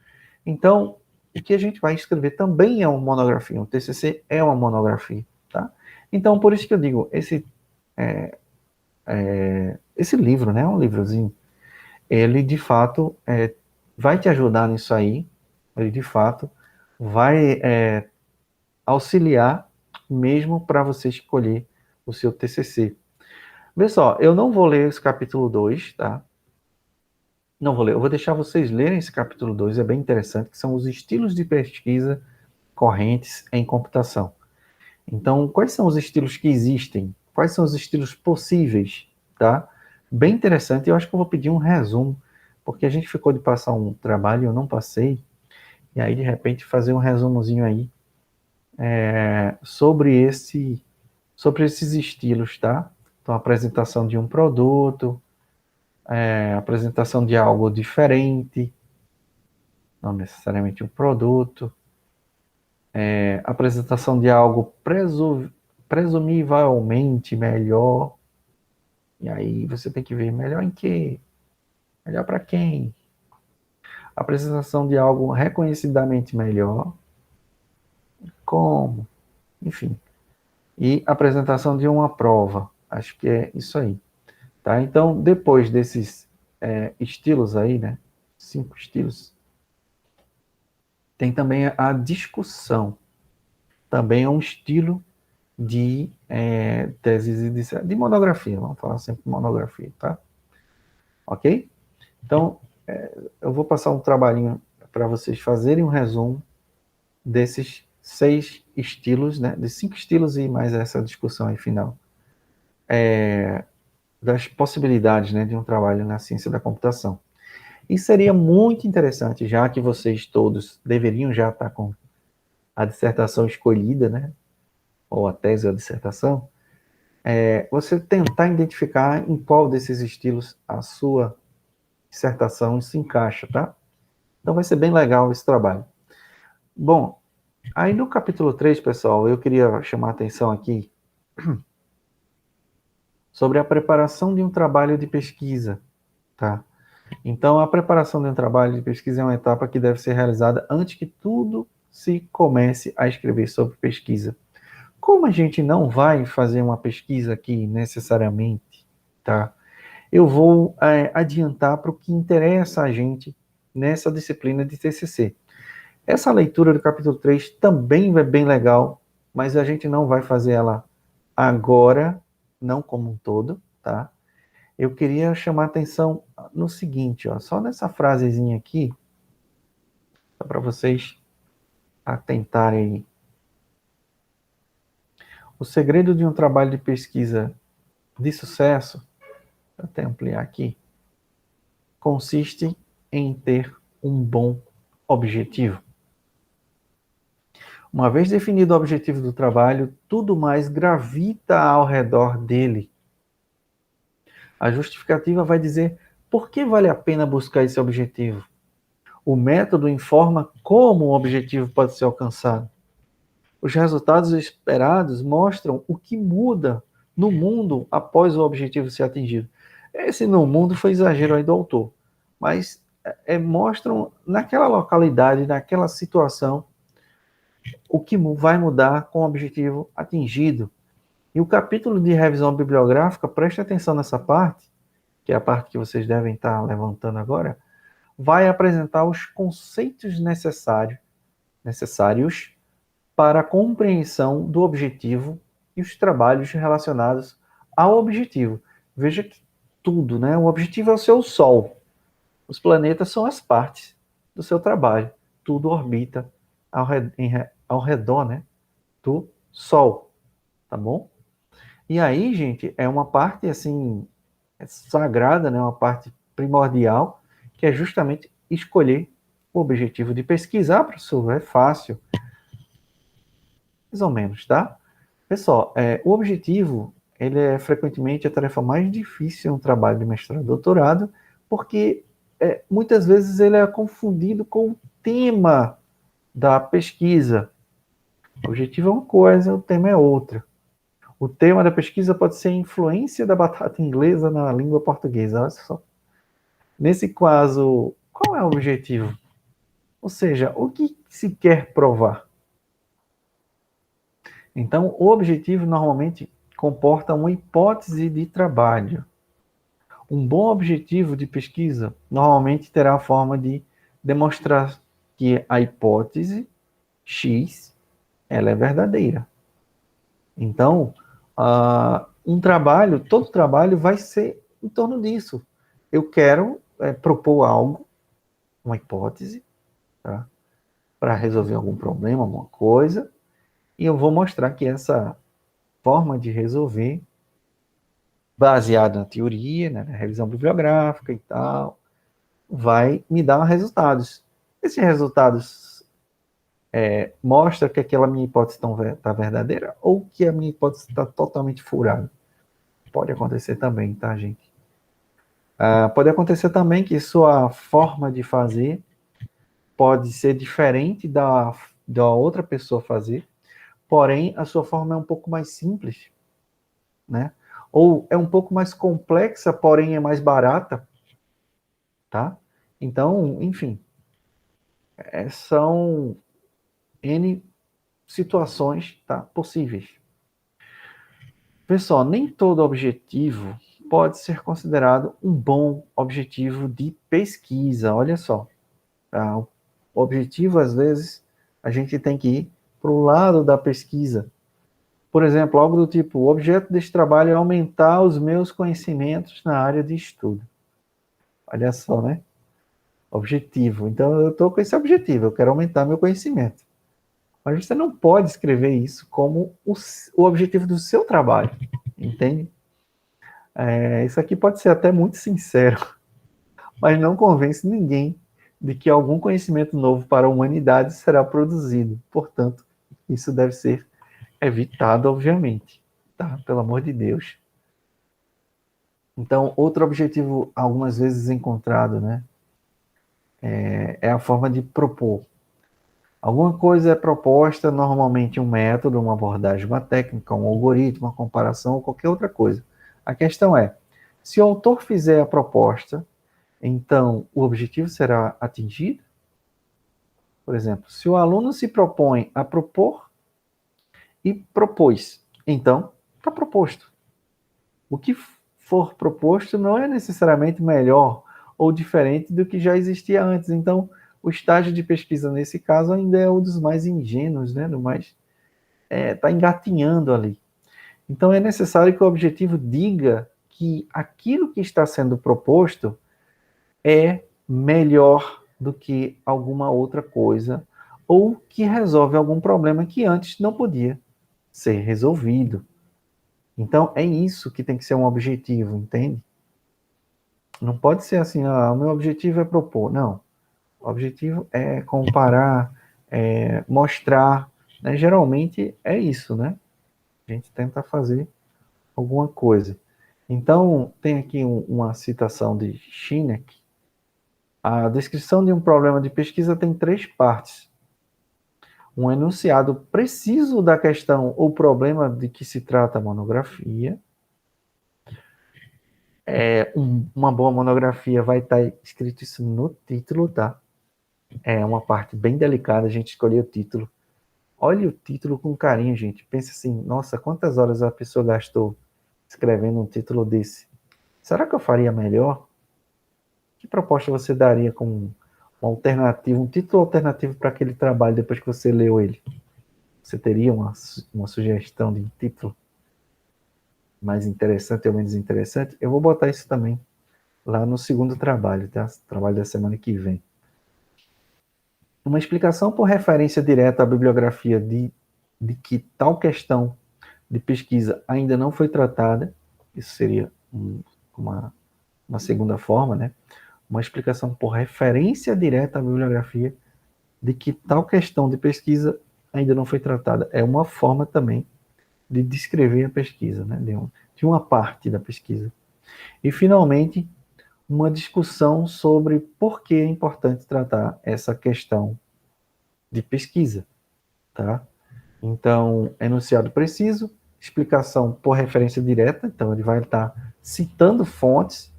Então, o que a gente vai escrever também é uma monografia, um TCC é uma monografia, tá? Então, por isso que eu digo, esse livro, né, um livrozinho, ele de fato vai te ajudar nisso aí, ele de fato vai auxiliar mesmo para você escolher o seu TCC. Vê só, eu não vou ler esse capítulo 2, tá? Não vou ler, eu vou deixar vocês lerem esse capítulo 2, é bem interessante, que são os estilos de pesquisa correntes em computação. Então, quais são os estilos que existem? Quais são os estilos possíveis? Tá? Bem interessante, eu acho que eu vou pedir um resumo, porque a gente ficou de passar um trabalho e eu não passei, e aí de repente fazer um resumozinho aí sobre esses estilos, tá? Então, apresentação de um produto, apresentação de algo diferente, não necessariamente um produto, apresentação de algo presumivelmente melhor. E aí você tem que ver melhor em quê? Melhor para quem? Apresentação de algo reconhecidamente melhor. Como? Enfim. E apresentação de uma prova. Acho que é isso aí. Tá? Então, depois desses estilos aí, né? 5 estilos, tem também a discussão. Também é um estilo de teses e de monografia. Vamos falar sempre monografia, tá? Ok? Então, eu vou passar um trabalhinho para vocês fazerem um resumo desses 6 estilos, né? De 5 estilos e mais essa discussão aí final. Das possibilidades, né, de um trabalho na ciência da computação. E seria muito interessante, já que vocês todos deveriam já estar com a dissertação escolhida, né? Ou a tese ou a dissertação, você tentar identificar em qual desses estilos a sua dissertação se encaixa, tá? Então vai ser bem legal esse trabalho. Bom, aí no capítulo 3, pessoal, eu queria chamar a atenção aqui sobre a preparação de um trabalho de pesquisa, tá? Então, a preparação de um trabalho de pesquisa é uma etapa que deve ser realizada antes que tudo se comece a escrever sobre pesquisa. Como a gente não vai fazer uma pesquisa aqui necessariamente, tá? Eu vou adiantar para o que interessa a gente nessa disciplina de TCC. Essa leitura do capítulo 3 também é bem legal, mas a gente não vai fazer ela agora, não como um todo, tá? Eu queria chamar a atenção no seguinte, ó, só nessa frasezinha aqui, só para vocês atentarem. O segredo de um trabalho de pesquisa de sucesso, vou até ampliar aqui, consiste em ter um bom objetivo. Uma vez definido o objetivo do trabalho, tudo mais gravita ao redor dele. A justificativa vai dizer por que vale a pena buscar esse objetivo. O método informa como o objetivo pode ser alcançado. Os resultados esperados mostram o que muda no mundo após o objetivo ser atingido. Esse no mundo foi exagero aí do autor, mas mostram naquela localidade, naquela situação, o que vai mudar com o objetivo atingido. E o capítulo de revisão bibliográfica, preste atenção nessa parte, que é a parte que vocês devem estar levantando agora, vai apresentar os conceitos necessários para a compreensão do objetivo e os trabalhos relacionados ao objetivo. Veja que tudo, né? O objetivo é o seu Sol. Os planetas são as partes do seu trabalho. Tudo orbita ao redor, né, do Sol, tá bom? E aí, gente, é uma parte, assim, sagrada, né, uma parte primordial, que é justamente escolher o objetivo de pesquisa. Ah, professor, é fácil. Mais ou menos, tá? Pessoal, o objetivo, ele é frequentemente a tarefa mais difícil em um trabalho de mestrado e doutorado, porque muitas vezes ele é confundido com o tema da pesquisa. O objetivo é uma coisa, o tema é outra. O tema da pesquisa pode ser a influência da batata inglesa na língua portuguesa. Olha só. Nesse caso, qual é o objetivo? Ou seja, o que se quer provar? Então, o objetivo normalmente comporta uma hipótese de trabalho. Um bom objetivo de pesquisa normalmente terá a forma de demonstrar que a hipótese X ela é verdadeira. Então, todo trabalho vai ser em torno disso. Eu quero propor algo, uma hipótese, tá? Para resolver algum problema, alguma coisa, e eu vou mostrar que essa forma de resolver, baseada na teoria, né, na revisão bibliográfica e tal, vai me dar resultados. Esses resultados mostram que aquela minha hipótese está verdadeira ou que a minha hipótese está totalmente furada. Pode acontecer também, tá, gente? Pode acontecer também que sua forma de fazer pode ser diferente da outra pessoa fazer, porém a sua forma é um pouco mais simples, né? Ou é um pouco mais complexa, porém é mais barata, tá? Então, enfim, são N situações, tá, possíveis. Pessoal, nem todo objetivo pode ser considerado um bom objetivo de pesquisa. Olha só, tá? O objetivo, às vezes, a gente tem que ir para o lado da pesquisa. Por exemplo, algo do tipo, o objeto deste trabalho é aumentar os meus conhecimentos na área de estudo. Olha só, né? Objetivo. Então, eu estou com esse objetivo, eu quero aumentar meu conhecimento. Mas você não pode escrever isso como o objetivo do seu trabalho, entende? Isso aqui pode ser até muito sincero, mas não convence ninguém de que algum conhecimento novo para a humanidade será produzido. Portanto, isso deve ser evitado, obviamente, tá? Pelo amor de Deus. Então, outro objetivo, algumas vezes encontrado, né, é a forma de propor. Alguma coisa é proposta, normalmente um método, uma abordagem, uma técnica, um algoritmo, uma comparação ou qualquer outra coisa. A questão é, se o autor fizer a proposta, então o objetivo será atingido? Por exemplo, se o aluno se propõe a propor e propôs, então está proposto. O que for proposto não é necessariamente melhor ou diferente do que já existia antes. Então, o estágio de pesquisa, nesse caso, ainda é um dos mais ingênuos, né? Está engatinhando ali. Então, é necessário que o objetivo diga que aquilo que está sendo proposto é melhor do que alguma outra coisa ou que resolve algum problema que antes não podia ser resolvido. Então, é isso que tem que ser um objetivo, entende? Não pode ser assim, o meu objetivo é propor. Não. O objetivo é comparar, mostrar, né? Geralmente é isso, né? A gente tenta fazer alguma coisa. Então, tem aqui uma citação de Sinek. A descrição de um problema de pesquisa tem 3 partes. um enunciado preciso da questão ou problema de que se trata a monografia. Uma boa monografia vai estar escrito isso no título, tá? É uma parte bem delicada a gente escolher o título. Olhe o título com carinho, gente. Pense assim, nossa, quantas horas a pessoa gastou escrevendo um título desse? Será que eu faria melhor? Que proposta você daria como uma alternativa, um título alternativo para aquele trabalho depois que você leu ele? Você teria uma sugestão de título mais interessante ou menos interessante? Eu vou botar isso também lá no segundo trabalho, tá? Trabalho da semana que vem. Uma explicação por referência direta à bibliografia de que tal questão de pesquisa ainda não foi tratada, isso seria uma segunda forma, né? Uma explicação por referência direta à bibliografia de que tal questão de pesquisa ainda não foi tratada. É uma forma também de descrever a pesquisa, né? De uma parte da pesquisa. E, finalmente, uma discussão sobre por que é importante tratar essa questão de pesquisa, tá? Então, enunciado preciso, explicação por referência direta, então ele vai estar citando fontes,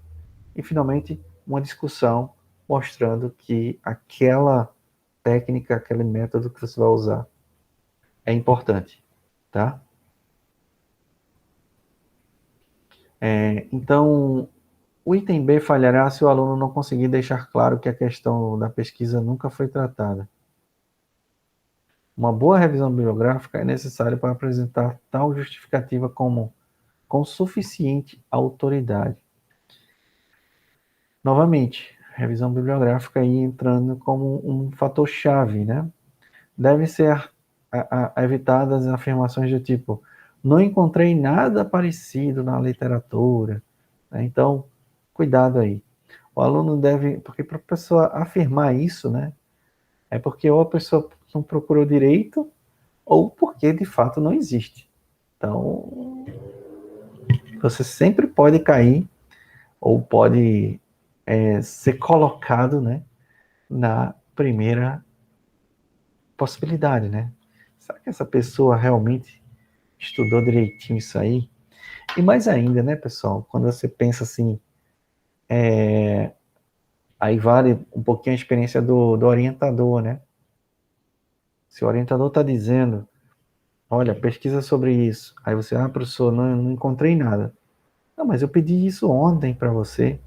e, finalmente, uma discussão mostrando que aquela técnica, aquele método que você vai usar é importante, tá? Então, o item B falhará se o aluno não conseguir deixar claro que a questão da pesquisa nunca foi tratada. Uma boa revisão bibliográfica é necessária para apresentar tal justificativa com suficiente autoridade. Novamente, revisão bibliográfica aí entrando como um fator-chave, né? Deve ser evitadas afirmações do tipo, não encontrei nada parecido na literatura, né? Então, cuidado aí. O aluno deve, porque para a pessoa afirmar isso, né, é porque ou a pessoa não procurou direito, ou porque de fato não existe. Então, você sempre pode cair, ou pode ser colocado, né, na primeira possibilidade, né? Será que essa pessoa realmente estudou direitinho isso aí? E mais ainda, né, pessoal, quando você pensa assim, aí vale um pouquinho a experiência do orientador, né? Se o orientador está dizendo, olha, pesquisa sobre isso, aí você, professor, não encontrei nada. Não, mas eu pedi isso ontem para você.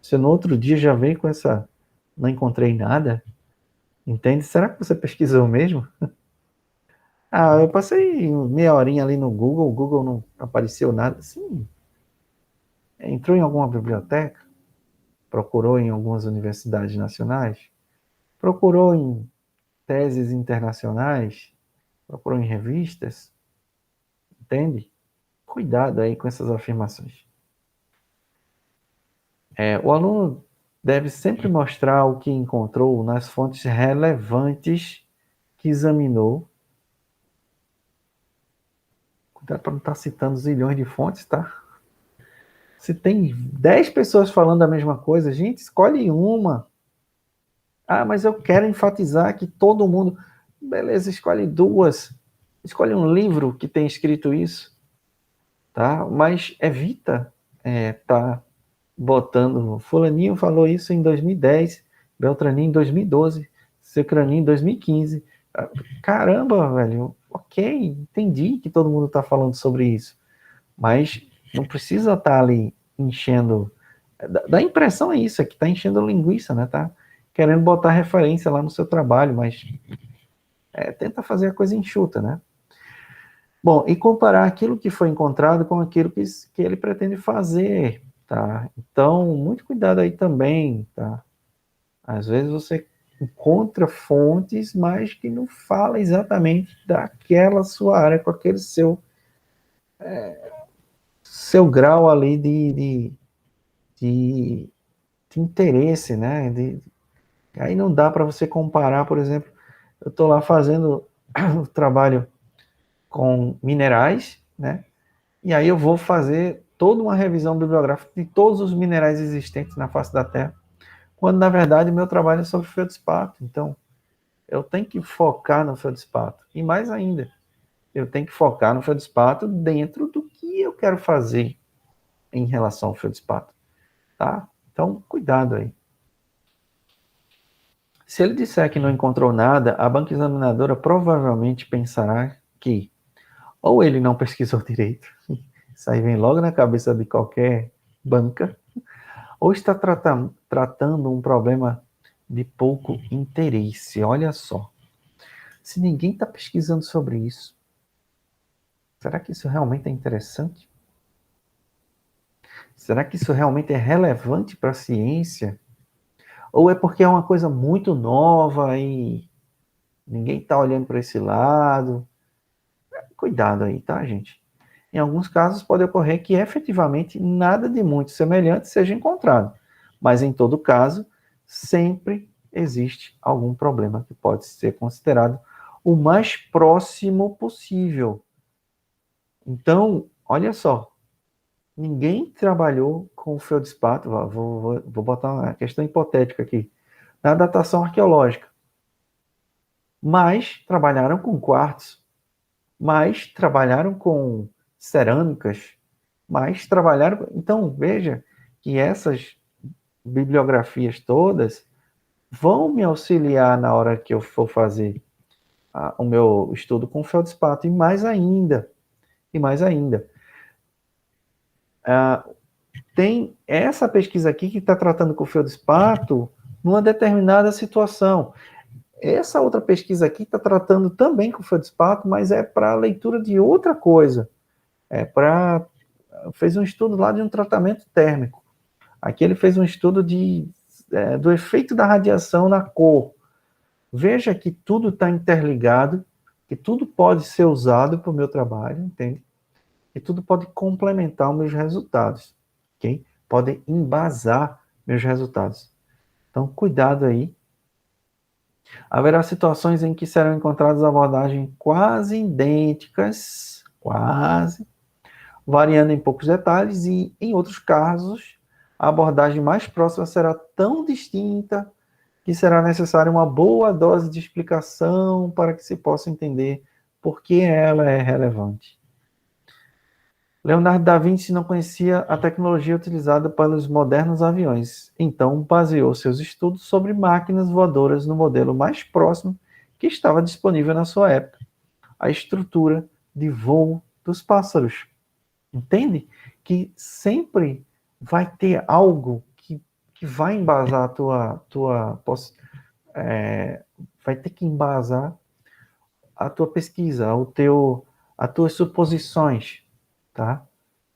Você no outro dia já veio com essa, não encontrei nada? Entende? Será que você pesquisou mesmo? Eu passei meia horinha ali no Google, o Google não apareceu nada. Sim, entrou em alguma biblioteca, procurou em algumas universidades nacionais, procurou em teses internacionais, procurou em revistas, entende? Cuidado aí com essas afirmações. O aluno deve sempre mostrar o que encontrou nas fontes relevantes que examinou. Cuidado para não estar citando zilhões de fontes, tá? Se tem 10 pessoas falando a mesma coisa, gente, escolhe uma. Mas eu quero enfatizar que todo mundo... Beleza, escolhe duas. Escolhe um livro que tem escrito isso, tá? Mas evita tá botando... Fulaninho falou isso em 2010, Beltraninho em 2012, Cicraninho em 2015. Caramba, velho, ok, entendi que todo mundo está falando sobre isso, mas não precisa estar ali enchendo... Dá impressão é isso, é que está enchendo linguiça, né? Tá querendo botar referência lá no seu trabalho, mas tenta fazer a coisa enxuta, né? Bom, e comparar aquilo que foi encontrado com aquilo que ele pretende fazer, tá? Então, muito cuidado aí também, tá? Às vezes você encontra fontes, mas que não fala exatamente daquela sua área, com aquele seu grau ali de interesse, né? Aí não dá para você comparar, por exemplo, eu estou lá fazendo o trabalho com minerais, né? E aí eu vou fazer toda uma revisão bibliográfica de todos os minerais existentes na face da Terra, quando na verdade meu trabalho é sobre feldspato. Então, eu tenho que focar no feldspato. E mais ainda, eu tenho que focar no feldspato dentro do que eu quero fazer em relação ao feldspato, tá? Então, cuidado aí. Se ele disser que não encontrou nada, a banca examinadora provavelmente pensará que ou ele não pesquisou direito, isso aí vem logo na cabeça de qualquer banca, ou está tratando um problema de pouco interesse. Olha só, se ninguém está pesquisando sobre isso, será que isso realmente é interessante? Será que isso realmente é relevante para a ciência? Ou é porque é uma coisa muito nova e ninguém está olhando para esse lado? Cuidado aí, tá, gente? Em alguns casos pode ocorrer que efetivamente nada de muito semelhante seja encontrado, mas em todo caso, sempre existe algum problema que pode ser considerado o mais próximo possível. Então, olha só, ninguém trabalhou com o feldspato, vou botar uma questão hipotética aqui, na datação arqueológica, mas trabalharam com quartzo, mas trabalharam com cerâmicas, mas trabalharam. Então, veja que essas bibliografias todas vão me auxiliar na hora que eu for fazer o meu estudo com feldspato, e mais ainda. Tem essa pesquisa aqui que está tratando com o feldspato numa determinada situação. Essa outra pesquisa aqui está tratando também com o feldspato, mas é para a leitura de outra coisa. Fez um estudo lá de um tratamento térmico. Aqui ele fez um estudo do efeito da radiação na cor. Veja que tudo está interligado, que tudo pode ser usado para o meu trabalho, entende? E tudo pode complementar os meus resultados, ok? Podem embasar meus resultados. Então, cuidado aí. Haverá situações em que serão encontradas abordagens quase idênticas, variando em poucos detalhes, e em outros casos, a abordagem mais próxima será tão distinta que será necessária uma boa dose de explicação para que se possa entender por que ela é relevante. Leonardo da Vinci não conhecia a tecnologia utilizada pelos modernos aviões, então baseou seus estudos sobre máquinas voadoras no modelo mais próximo que estava disponível na sua época, a estrutura de voo dos pássaros. Entende? Que sempre vai ter algo que vai embasar vai ter que embasar a tua pesquisa, as tuas suposições, tá?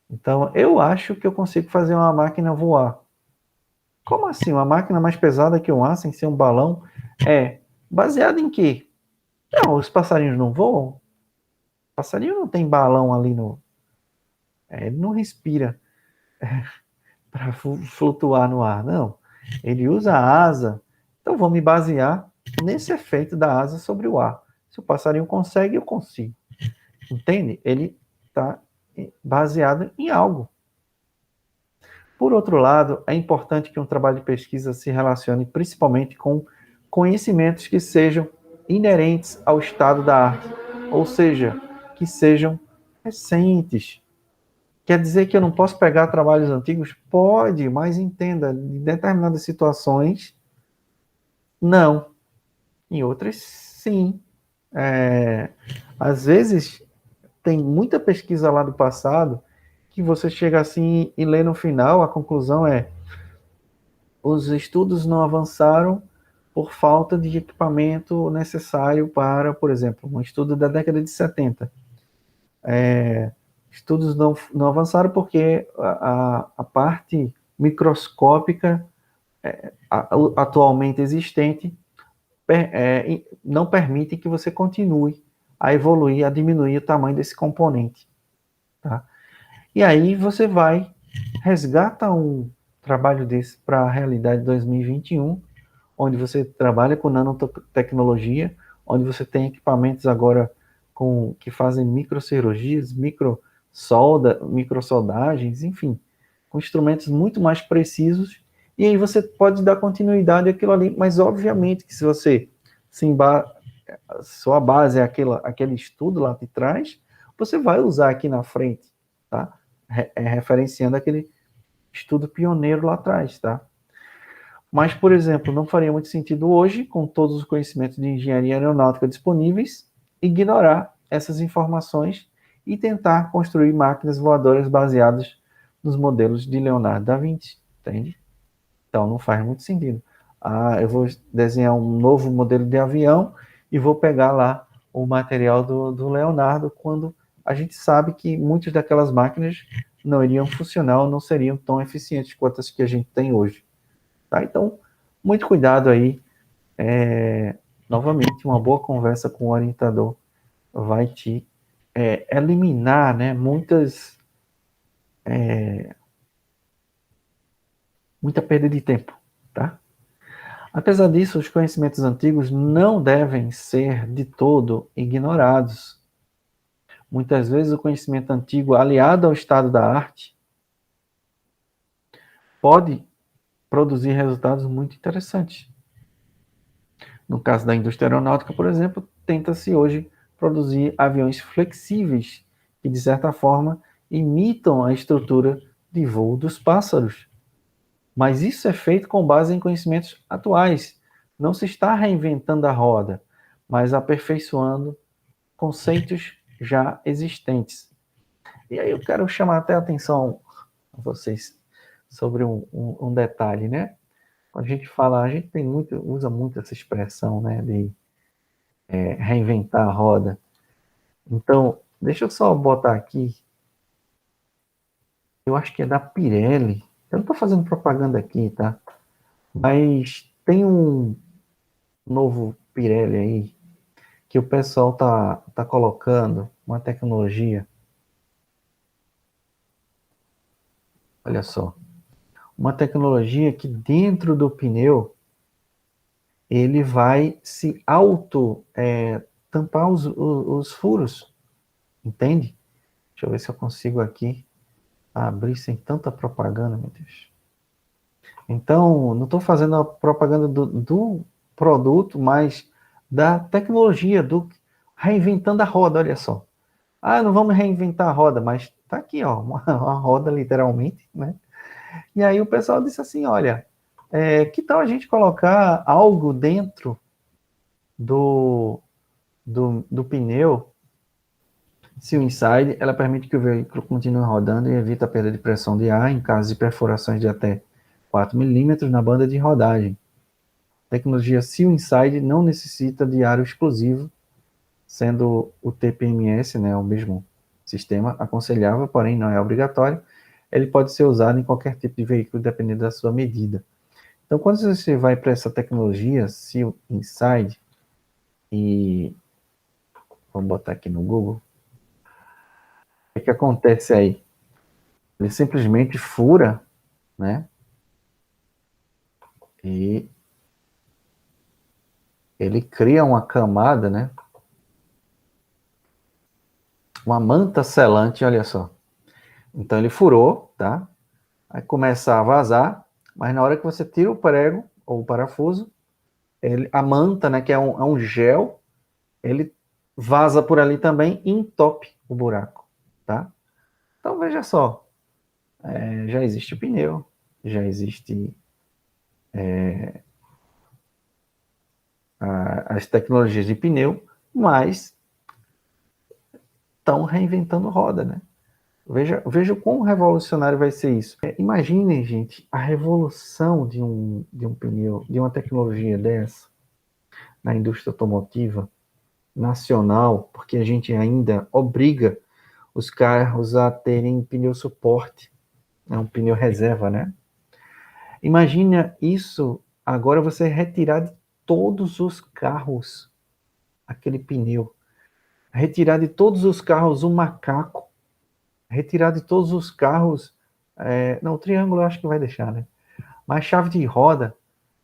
Então, eu acho que eu consigo fazer uma máquina voar. Como assim? Uma máquina mais pesada que um ar, sem ser um balão? Baseado em quê? Não, os passarinhos não voam. O passarinho não tem balão ali ele não respira para flutuar no ar, não. Ele usa a asa. Então, vou me basear nesse efeito da asa sobre o ar. Se o passarinho consegue, eu consigo. Entende? Ele está baseado em algo. Por outro lado, é importante que um trabalho de pesquisa se relacione principalmente com conhecimentos que sejam inerentes ao estado da arte, ou seja, que sejam recentes. Quer dizer que eu não posso pegar trabalhos antigos? Pode, mas entenda, em determinadas situações, não. Em outras, sim. Às vezes, tem muita pesquisa lá do passado que você chega assim e lê no final, a conclusão é: os estudos não avançaram por falta de equipamento necessário para, por exemplo, um estudo da década de 70. Estudos não avançaram porque a parte microscópica atualmente existente não permite que você continue a evoluir, a diminuir o tamanho desse componente. Tá? E aí você vai, resgata um trabalho desse para a realidade de 2021, onde você trabalha com nanotecnologia, onde você tem equipamentos agora que fazem microcirurgias, microsoldagens, enfim, com instrumentos muito mais precisos, e aí você pode dar continuidade àquilo ali, mas obviamente que se você sua base é aquele estudo lá de trás, você vai usar aqui na frente, tá? Referenciando aquele estudo pioneiro lá atrás, tá? Mas, por exemplo, não faria muito sentido hoje, com todos os conhecimentos de engenharia aeronáutica disponíveis, ignorar essas informações e tentar construir máquinas voadoras baseadas nos modelos de Leonardo da Vinci, entende? Então, não faz muito sentido. Eu vou desenhar um novo modelo de avião e vou pegar lá o material do Leonardo, quando a gente sabe que muitas daquelas máquinas não iriam funcionar ou não seriam tão eficientes quanto as que a gente tem hoje. Tá? Então, muito cuidado aí. Novamente, uma boa conversa com o orientador vai te eliminar, né, muita perda de tempo, tá? Apesar disso, os conhecimentos antigos não devem ser de todo ignorados. Muitas vezes o conhecimento antigo, aliado ao estado da arte, pode produzir resultados muito interessantes. No caso da indústria aeronáutica, por exemplo, tenta-se hoje produzir aviões flexíveis que, de certa forma, imitam a estrutura de voo dos pássaros. Mas isso é feito com base em conhecimentos atuais. Não se está reinventando a roda, mas aperfeiçoando conceitos já existentes. E aí eu quero chamar até a atenção a vocês sobre um detalhe, né? Quando a gente fala, a gente usa muito essa expressão, né, de reinventar a roda. Então, deixa eu só botar aqui, eu acho que é da Pirelli. Eu não estou fazendo propaganda aqui, tá? Mas tem um novo Pirelli aí que o pessoal tá colocando uma tecnologia. Olha só, uma tecnologia que dentro do pneu ele vai se tampar os furos, entende? Deixa eu ver se eu consigo aqui abrir sem tanta propaganda, meu Deus. Então, não estou fazendo a propaganda do produto, mas da tecnologia, do reinventando a roda, olha só. Não vamos reinventar a roda, mas tá aqui, ó, uma roda literalmente, né? E aí o pessoal disse assim, olha, que tal a gente colocar algo dentro do pneu Seal Inside? Ela permite que o veículo continue rodando e evita a perda de pressão de ar em caso de perfurações de até 4 milímetros na banda de rodagem. A tecnologia Seal Inside não necessita de aro exclusivo, sendo o TPMS, né, o mesmo sistema, aconselhável, porém não é obrigatório. Ele pode ser usado em qualquer tipo de veículo, dependendo da sua medida. Então, quando você vai para essa tecnologia Seal Inside, e vamos botar aqui no Google, o que acontece aí? Ele simplesmente fura, né? E ele cria uma camada, né? Uma manta selante, olha só. Então ele furou, tá? Aí começa a vazar, mas na hora que você tira o prego ou o parafuso, a manta, né, que é um gel, ele vaza por ali também e entope o buraco, tá? Então veja só, já existe o pneu, já existe as tecnologias de pneu, mas estão reinventando roda, né? Veja o quão revolucionário vai ser isso. Imaginem, gente, a revolução de um pneu, de uma tecnologia dessa na indústria automotiva nacional, porque a gente ainda obriga os carros a terem pneu suporte, um pneu reserva, né? Imagina isso, agora você retirar de todos os carros aquele pneu, retirar de todos os carros um macaco, retirar de todos os carros, não, o triângulo eu acho que vai deixar, né? Mas chave de roda,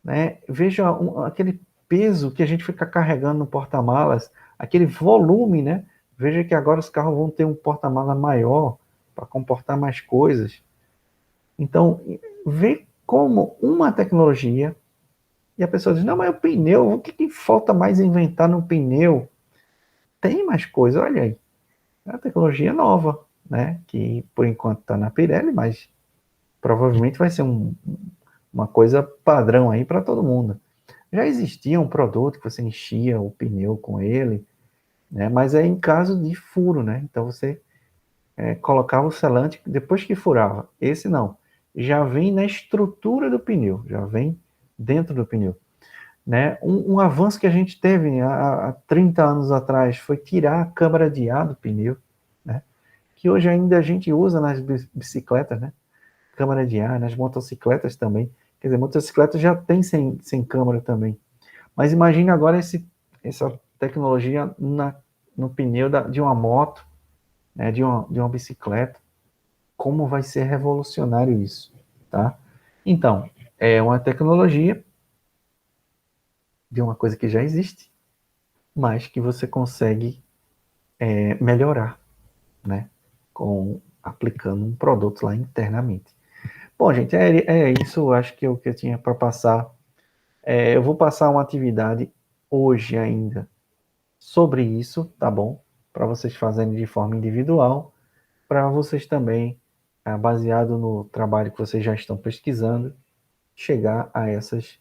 né? Veja aquele peso que a gente fica carregando no porta-malas, aquele volume, né? Veja que agora os carros vão ter um porta-mala maior para comportar mais coisas. Então, vê como uma tecnologia E a pessoa diz, não, mas o pneu, o que falta mais inventar no pneu? Tem mais coisa, olha aí. É uma tecnologia nova, né? Que por enquanto está na Pirelli, mas provavelmente vai ser uma coisa padrão aí para todo mundo. Já existia um produto que você enchia o pneu com ele, né? Mas é em caso de furo, né? Então você colocava o selante depois que furava. Esse não. Já vem na estrutura do pneu, já vem dentro do pneu. Né? Um avanço que a gente teve há 30 anos atrás foi tirar a câmara de ar do pneu, né? Que hoje ainda a gente usa nas bicicletas, né? Câmara de ar, nas motocicletas também. Quer dizer, motocicleta já tem sem câmara também. Mas imagine agora essa tecnologia no pneu de uma moto, né? De uma bicicleta. Como vai ser revolucionário isso, tá? Então, é uma tecnologia de uma coisa que já existe, mas que você consegue melhorar, né? Aplicando um produto lá internamente. Bom, gente, é isso. Acho que é o que eu tinha para passar. Eu vou passar uma atividade hoje ainda sobre isso, tá bom? Para vocês fazerem de forma individual, para vocês também, baseado no trabalho que vocês já estão pesquisando, chegar a essas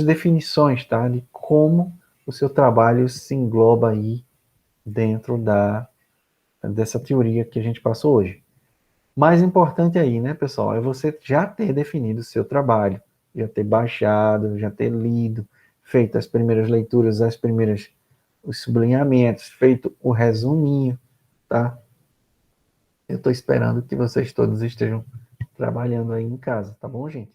definições, tá? De como o seu trabalho se engloba aí dentro dessa teoria que a gente passou hoje. Mais importante aí, né, pessoal, é você já ter definido o seu trabalho, já ter baixado, já ter lido, feito as primeiras leituras, os sublinhamentos, feito o resuminho, tá? Eu estou esperando que vocês todos estejam trabalhando aí em casa, tá bom, gente?